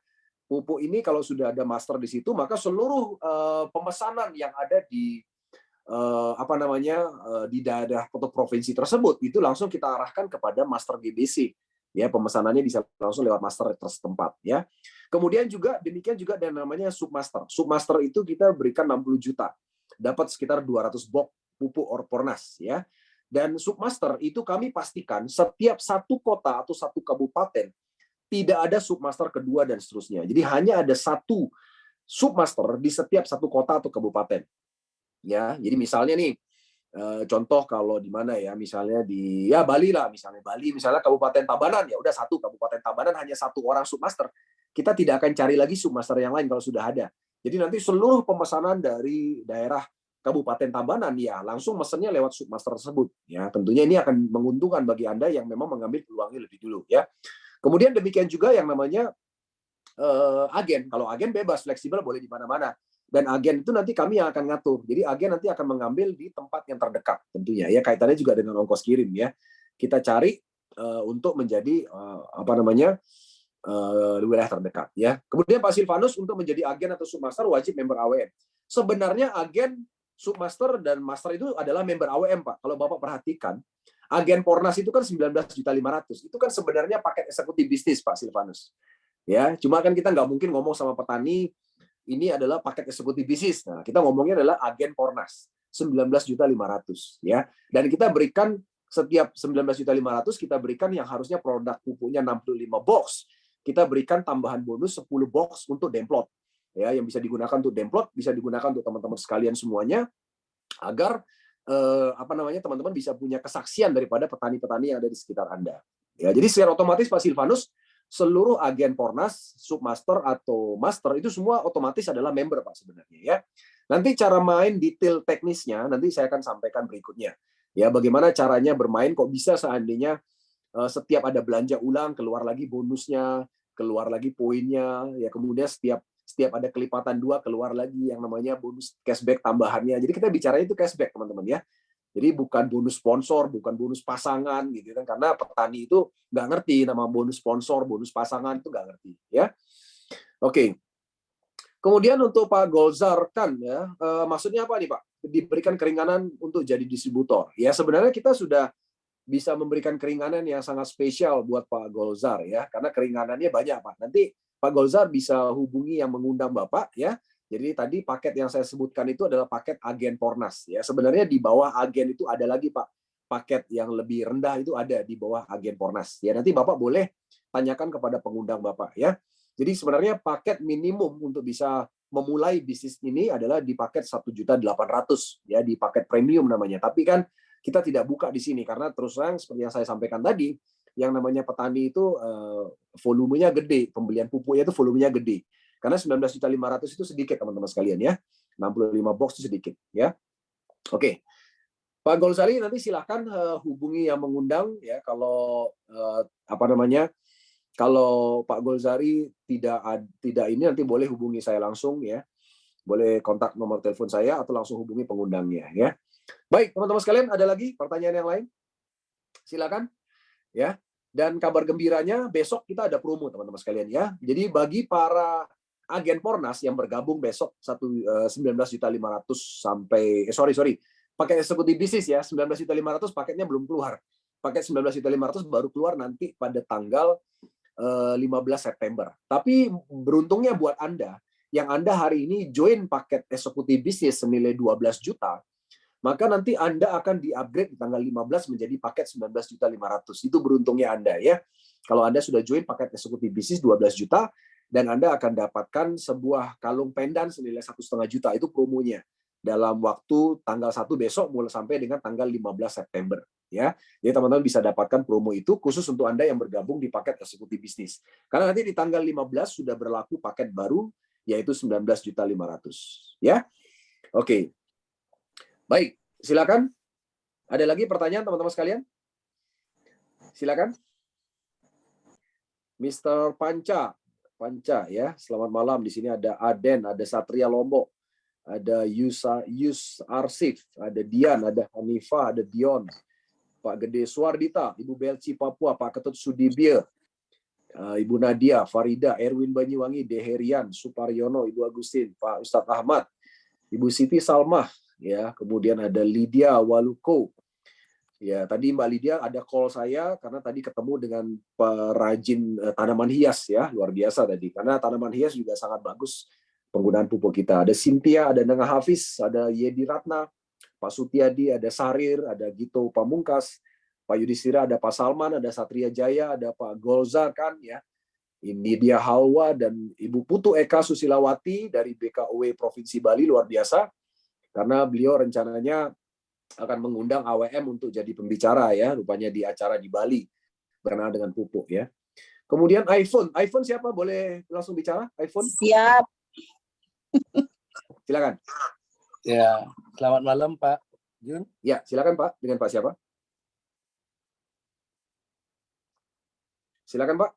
pupuk ini kalau sudah ada master di situ, maka seluruh pemesanan yang ada di di daerah atau provinsi tersebut itu langsung kita arahkan kepada master GBC, ya. Pemesanannya bisa langsung lewat master setempat, ya. Kemudian juga demikian juga dan namanya submaster. Submaster itu kita berikan 60 juta, dapat sekitar 200 box pupuk Pornas, ya. Dan submaster itu kami pastikan setiap satu kota atau satu kabupaten tidak ada submaster kedua dan seterusnya. Jadi hanya ada satu submaster di setiap satu kota atau kabupaten. Ya, jadi misalnya nih contoh kalau di mana ya, misalnya di Bali lah, misalnya Kabupaten Tabanan, ya udah satu Kabupaten Tabanan hanya satu orang submaster. Kita tidak akan cari lagi submaster yang lain kalau sudah ada. Jadi nanti seluruh pemesanan dari daerah Kabupaten Tabanan ya langsung mesennya lewat submaster tersebut. Ya, tentunya ini akan menguntungkan bagi Anda yang memang mengambil peluangnya lebih dulu, ya. Kemudian demikian juga yang namanya agen. Kalau agen bebas, fleksibel, boleh di mana-mana. Dan agen itu nanti kami yang akan ngatur. Jadi agen nanti akan mengambil di tempat yang terdekat tentunya, ya, kaitannya juga dengan ongkos kirim, ya. Kita cari untuk menjadi wilayah terdekat, ya. Kemudian Pak Silvanus untuk menjadi agen atau submaster wajib member AWM. Sebenarnya agen, submaster dan master itu adalah member AWM, Pak. Kalau Bapak perhatikan, agen Pornas itu kan 19.500.000. Itu kan sebenarnya paket eksekutif bisnis, Pak Silvanus. Ya, cuma kan kita nggak mungkin ngomong sama petani ini adalah paket eksekutif bisnis. Nah, kita ngomongnya adalah agen Pornas 19.500.000, ya. Dan kita berikan setiap 19.500.000 kita berikan yang harusnya produk pupuknya 65 box. Kita berikan tambahan bonus 10 box untuk demplot. Ya, yang bisa digunakan untuk demplot, bisa digunakan untuk teman-teman sekalian semuanya agar teman-teman bisa punya kesaksian daripada petani-petani yang ada di sekitar Anda. Ya, jadi secara otomatis Pak Silvanus, seluruh agen Pornas, submaster atau master itu semua otomatis adalah member, Pak, sebenarnya, ya. Nanti cara main detail teknisnya nanti saya akan sampaikan berikutnya. Ya, bagaimana caranya bermain kok bisa seandainya setiap ada belanja ulang keluar lagi bonusnya, keluar lagi poinnya, ya, kemudian setiap ada kelipatan 2 keluar lagi yang namanya bonus cashback tambahannya. Jadi kita bicara itu cashback, teman-teman, ya. Jadi bukan bonus sponsor, bukan bonus pasangan gitu kan, karena petani itu nggak ngerti nama bonus sponsor, bonus pasangan itu nggak ngerti, ya. Oke. Kemudian untuk Pak Golzar kan ya, maksudnya apa nih Pak? Diberikan keringanan untuk jadi distributor. Ya sebenarnya kita sudah bisa memberikan keringanan yang sangat spesial buat Pak Golzar ya, karena keringanannya banyak Pak. Nanti Pak Golzar bisa hubungi yang mengundang Bapak ya. Jadi tadi paket yang saya sebutkan itu adalah paket agen Pornas ya. Sebenarnya di bawah agen itu ada lagi Pak, paket yang lebih rendah itu ada di bawah agen Pornas. Ya nanti Bapak boleh tanyakan kepada pengundang Bapak ya. Jadi sebenarnya paket minimum untuk bisa memulai bisnis ini adalah di paket 1.800.000 ya, di paket premium namanya. Tapi kan kita tidak buka di sini karena terus terang seperti yang saya sampaikan tadi, yang namanya petani itu volumenya gede, pembelian pupuknya itu volumenya gede. Karena 19.500.000 itu sedikit teman-teman sekalian ya. 65 box itu sedikit ya. Oke. Pak Golzari nanti silakan hubungi yang mengundang ya kalau kalau Pak Golzari tidak ini nanti boleh hubungi saya langsung ya. Boleh kontak nomor telepon saya atau langsung hubungi pengundangnya ya. Baik, teman-teman sekalian, ada lagi pertanyaan yang lain? Silakan ya. Dan kabar gembiranya besok kita ada promo teman-teman sekalian ya. Jadi bagi para agen Pornas yang bergabung besok 19.500.000 sampai pakai eksekutif bisnis ya 19.500.000 paketnya belum keluar. Paket 19.500.000 baru keluar nanti pada tanggal 15 September. Tapi beruntungnya buat Anda yang Anda hari ini join paket eksekutif bisnis senilai 12 juta, maka nanti Anda akan di-upgrade di tanggal 15 menjadi paket 19.500.000. Itu beruntungnya Anda ya. Kalau Anda sudah join paket eksekutif bisnis 12 juta dan Anda akan dapatkan sebuah kalung pendan senilai 1,5 juta. Itu promonya dalam waktu tanggal 1 besok mulai sampai dengan tanggal 15 September ya. Jadi teman-teman bisa dapatkan promo itu khusus untuk Anda yang bergabung di paket eksekutif bisnis. Karena nanti di tanggal 15 sudah berlaku paket baru yaitu 19.500.000 ya. Oke. Baik, silakan. Ada lagi pertanyaan teman-teman sekalian? Silakan. Mr. Panca ya. Selamat malam. Di sini ada Aden, ada Satria Lombok, ada Yus Arsif, ada Dian, ada Hanifah, ada Dion, Pak Gede Suardita, Ibu Belci Papua, Pak Ketut Sudibya, Ibu Nadia, Farida, Erwin Banyuwangi, Deherian, Suparyono, Ibu Agustin, Pak Ustadz Ahmad, Ibu Siti Salmah, ya, kemudian ada Lydia Waluko. Ya, tadi Mbak Lydia ada call saya karena tadi ketemu dengan perajin tanaman hias ya, luar biasa tadi. Karena tanaman hias juga sangat bagus penggunaan pupuk kita. Ada Cynthia, ada Nengah Hafiz, ada Yedi Ratna, Pak Sutiadi, ada Sarir, ada Gito Pamungkas, Pak Yudhistira, ada Pak Salman, ada Satria Jaya, ada Pak Golzar kan ya. Ini dia Halwa dan Ibu Putu Eka Susilawati dari BKUW Provinsi Bali, luar biasa. Karena beliau rencananya akan mengundang AWM untuk jadi pembicara ya, rupanya di acara di Bali berkenaan dengan pupuk ya. Kemudian iPhone siapa boleh langsung bicara? iPhone? Siap. Silakan. Ya, selamat malam Pak Jun. Ya, silakan Pak. Dengan Pak siapa? Silakan Pak.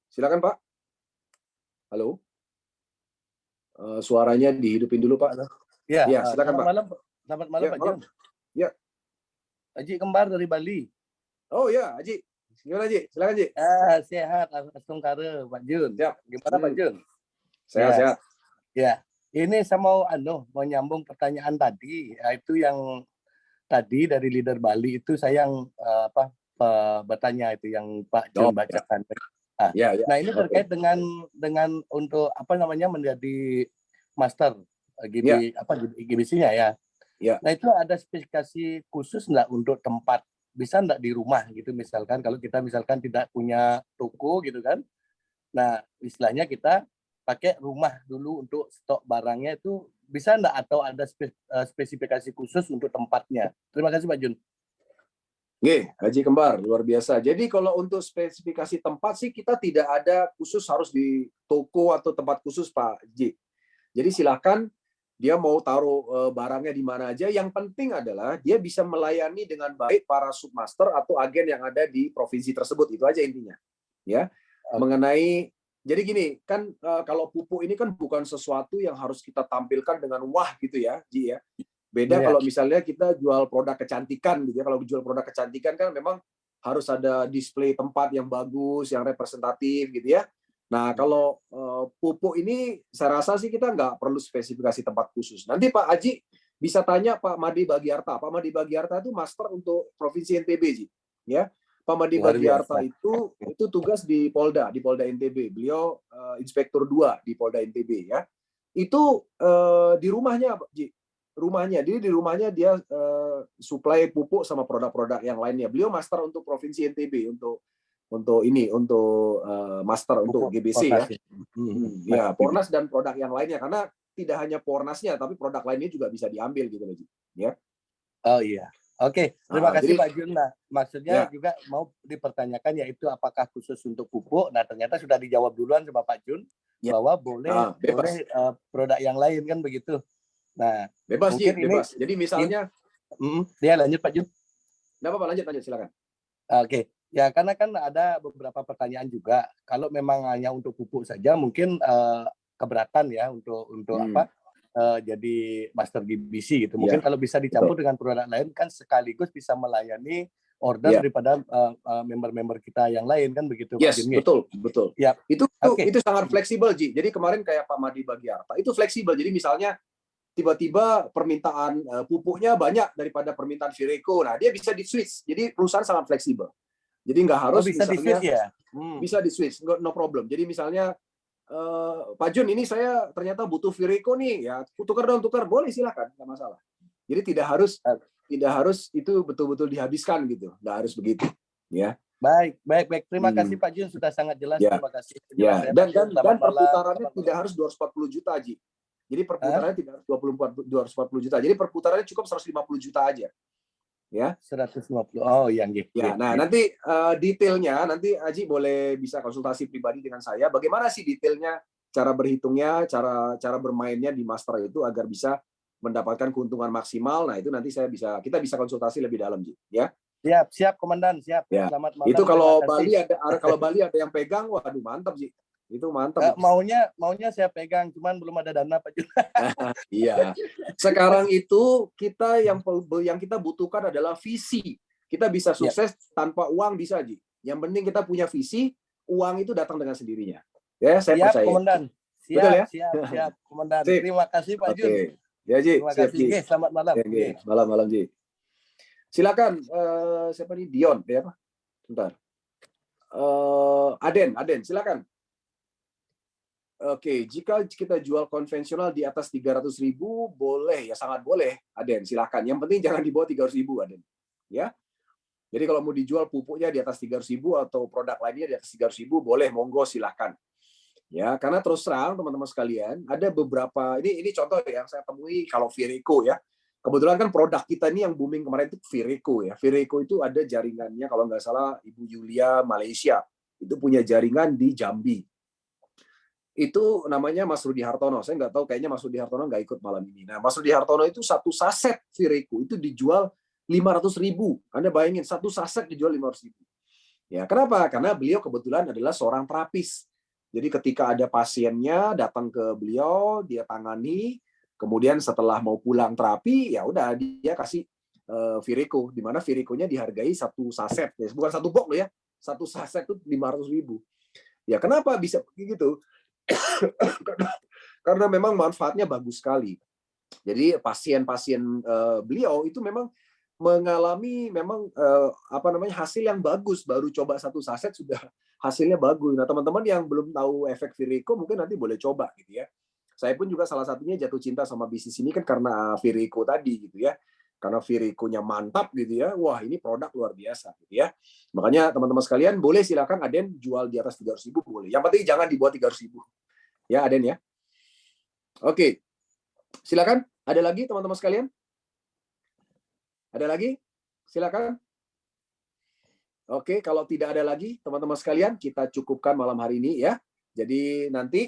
Silakan Pak. Halo. Suaranya dihidupin dulu Pak. Ya, silakan Pak. Selamat malam Pak Jun. Ya. Haji Kembar dari Bali. Oh ya, Haji. Gimana Haji? Silakan Haji. Sehat, Astungkara Pak Jun. Siap. Gimana Pak Jun? Sehat. Ya, ini saya mau nyambung pertanyaan tadi, itu yang tadi dari leader Bali itu saya yang bertanya itu yang Pak Jun bacakan. Nah, ini terkait dengan untuk menjadi master GBC-nya ya. Nah, itu ada spesifikasi khusus nggak untuk tempat, bisa nggak di rumah gitu misalkan, kalau kita misalkan tidak punya toko gitu kan. Nah, istilahnya kita pakai rumah dulu untuk stok barangnya, itu bisa nggak, atau ada spesifikasi khusus untuk tempatnya? Terima kasih Pak Jun. Oke, Haji Kembar, luar biasa. Jadi kalau untuk spesifikasi tempat sih kita tidak ada khusus harus di toko atau tempat khusus Pak Haji. Jadi silakan dia mau taruh barangnya di mana aja. Yang penting adalah dia bisa melayani dengan baik para submaster atau agen yang ada di provinsi tersebut. Itu aja intinya. Ya. Mengenai, jadi gini, kan kalau pupuk ini kan bukan sesuatu yang harus kita tampilkan dengan wah gitu ya, Ji ya. Beda kalau misalnya kita jual produk kecantikan gitu ya. Kalau jual produk kecantikan kan memang harus ada display tempat yang bagus, yang representatif gitu ya. Nah, kalau pupuk ini saya rasa sih kita nggak perlu spesifikasi tempat khusus. Nanti Pak Haji bisa tanya Pak Madi Bagiarta. Pak Madi Bagiarta itu master untuk Provinsi NTB, Ji. Ya. Pak Madi Bagiarta itu tugas di Polda NTB. Beliau Inspektur 2 di Polda NTB ya. Itu di rumahnya, Ji. Jadi di rumahnya dia supply pupuk sama produk-produk yang lainnya. Beliau master untuk Provinsi NTB untuk master untuk GBC ya. Ya, Pornas dan produk yang lainnya, karena tidak hanya Pornasnya tapi produk lainnya juga bisa diambil gitu loh, ya. Oh iya. Oke, terima kasih Pak Jun. Nah, maksudnya juga mau dipertanyakan yaitu apakah khusus untuk pupuk. Nah, ternyata sudah dijawab duluan sama Pak Jun bahwa boleh produk yang lain kan begitu. Nah, bebas. Jadi misalnya dia lanjut Pak Jun. Nggak apa-apa, lanjut silakan. Oke. Ya, karena kan ada beberapa pertanyaan juga. Kalau memang hanya untuk pupuk saja, mungkin keberatan ya untuk jadi master GBC gitu. Mungkin kalau bisa dicampur dengan produk lain kan sekaligus bisa melayani order Ya. daripada member-member kita yang lain kan begitu Pak Yes, Jun, nggih? betul. Ya. Itu Oke. itu sangat fleksibel, Ji. Jadi kemarin kayak Pak Madi Bagiarta, itu fleksibel. Jadi misalnya tiba-tiba permintaan pupuknya banyak daripada permintaan Vireco. Nah, dia bisa di-switch. Jadi perusahaan sangat fleksibel. Jadi nggak harus bisa misalnya di-switch ya? bisa di-switch, no problem. Jadi misalnya Pak Jun, ini saya ternyata butuh Vireco nih, ya tukar dong, tukar, boleh silakan, nggak masalah. Jadi tidak harus itu betul-betul dihabiskan gitu, nggak harus begitu, ya. Baik. Terima kasih Pak Jun, sudah sangat jelas. Ya. Terima kasih. Ya, Jelas, dan Pak Jun. Selamat malam. perputarannya Selamat tidak malam. harus 240 juta, Ji. Jadi perputarannya tidak harus 240 juta. Jadi perputarannya cukup 150 juta aja. Ya. 150. Oh, iya, nggih. Ya, nah nanti detailnya nanti Aji boleh bisa konsultasi pribadi dengan saya. Bagaimana sih detailnya, cara berhitungnya, cara bermainnya di master itu agar bisa mendapatkan keuntungan maksimal. Nah, itu nanti kita bisa konsultasi lebih dalam, Ji. Ya. Siap, Komandan, siap. Ya. Selamat malam. Itu kalau terima kasih. Bali Bali ada yang pegang, waduh mantap, Ji. Itu mantap. Maunya saya pegang, cuman belum ada dana Pak Jun. Iya. Sekarang itu kita yang kita butuhkan adalah visi. Kita bisa sukses tanpa uang bisa, Ji. Yang penting kita punya visi, uang itu datang dengan sendirinya. Ya, saya percaya. Komandan. Betul ya? Siap, Komandan. Sip. Terima kasih Pak Jun. Oke. Ya, Ji. Terima Siap, kasih. Ji. Oke, selamat malam. Ya, Ji. Malam, Ji. Silakan, siapa nih? Dion, ya apa? Bentar. Aden, silakan. Oke, jika kita jual konvensional di atas 300.000, boleh ya, sangat boleh, Aden, silakan. Yang penting jangan di bawah 300.000, Aden. Ya. Jadi kalau mau dijual pupuknya di atas 300.000 atau produk lainnya di atas 300.000, boleh, monggo silakan. Ya, karena terus terang teman-teman sekalian, ada beberapa ini contoh yang saya temui kalau Vireco ya. Kebetulan kan produk kita ini yang booming kemarin itu Vireco ya. Vireco itu ada jaringannya kalau nggak salah Ibu Yulia Malaysia. Itu punya jaringan di Jambi. Itu namanya Mas Rudi Hartono. Saya nggak tahu, kayaknya Mas Rudi Hartono nggak ikut malam ini. Nah, Mas Rudi Hartono itu satu saset Vireco itu dijual 500.000. Anda bayangin, satu saset dijual 500.000. Ya, kenapa? Karena beliau kebetulan adalah seorang terapis. Jadi ketika ada pasiennya datang ke beliau, dia tangani, kemudian setelah mau pulang terapi, ya udah dia kasih Vireco, di mana Vireco-nya dihargai satu saset, ya, bukan satu box loh ya, satu saset itu 500.000. Ya kenapa bisa begitu? Karena memang manfaatnya bagus sekali. Jadi pasien-pasien beliau itu memang mengalami hasil yang bagus, baru coba satu saset sudah hasilnya bagus. Nah, teman-teman yang belum tahu efek Vireco mungkin nanti boleh coba gitu ya. Saya pun juga salah satunya jatuh cinta sama bisnis ini kan karena Vireco tadi gitu ya. Karena Vireco-nya mantap gitu ya. Wah, ini produk luar biasa gitu ya. Makanya teman-teman sekalian boleh silakan Aden jual di atas 300.000 boleh. Yang penting jangan di bawah 300.000. Ya, Aden ya. Oke. Silakan. Ada lagi teman-teman sekalian? Ada lagi? Silakan. Oke, kalau tidak ada lagi, teman-teman sekalian, kita cukupkan malam hari ini ya. Jadi nanti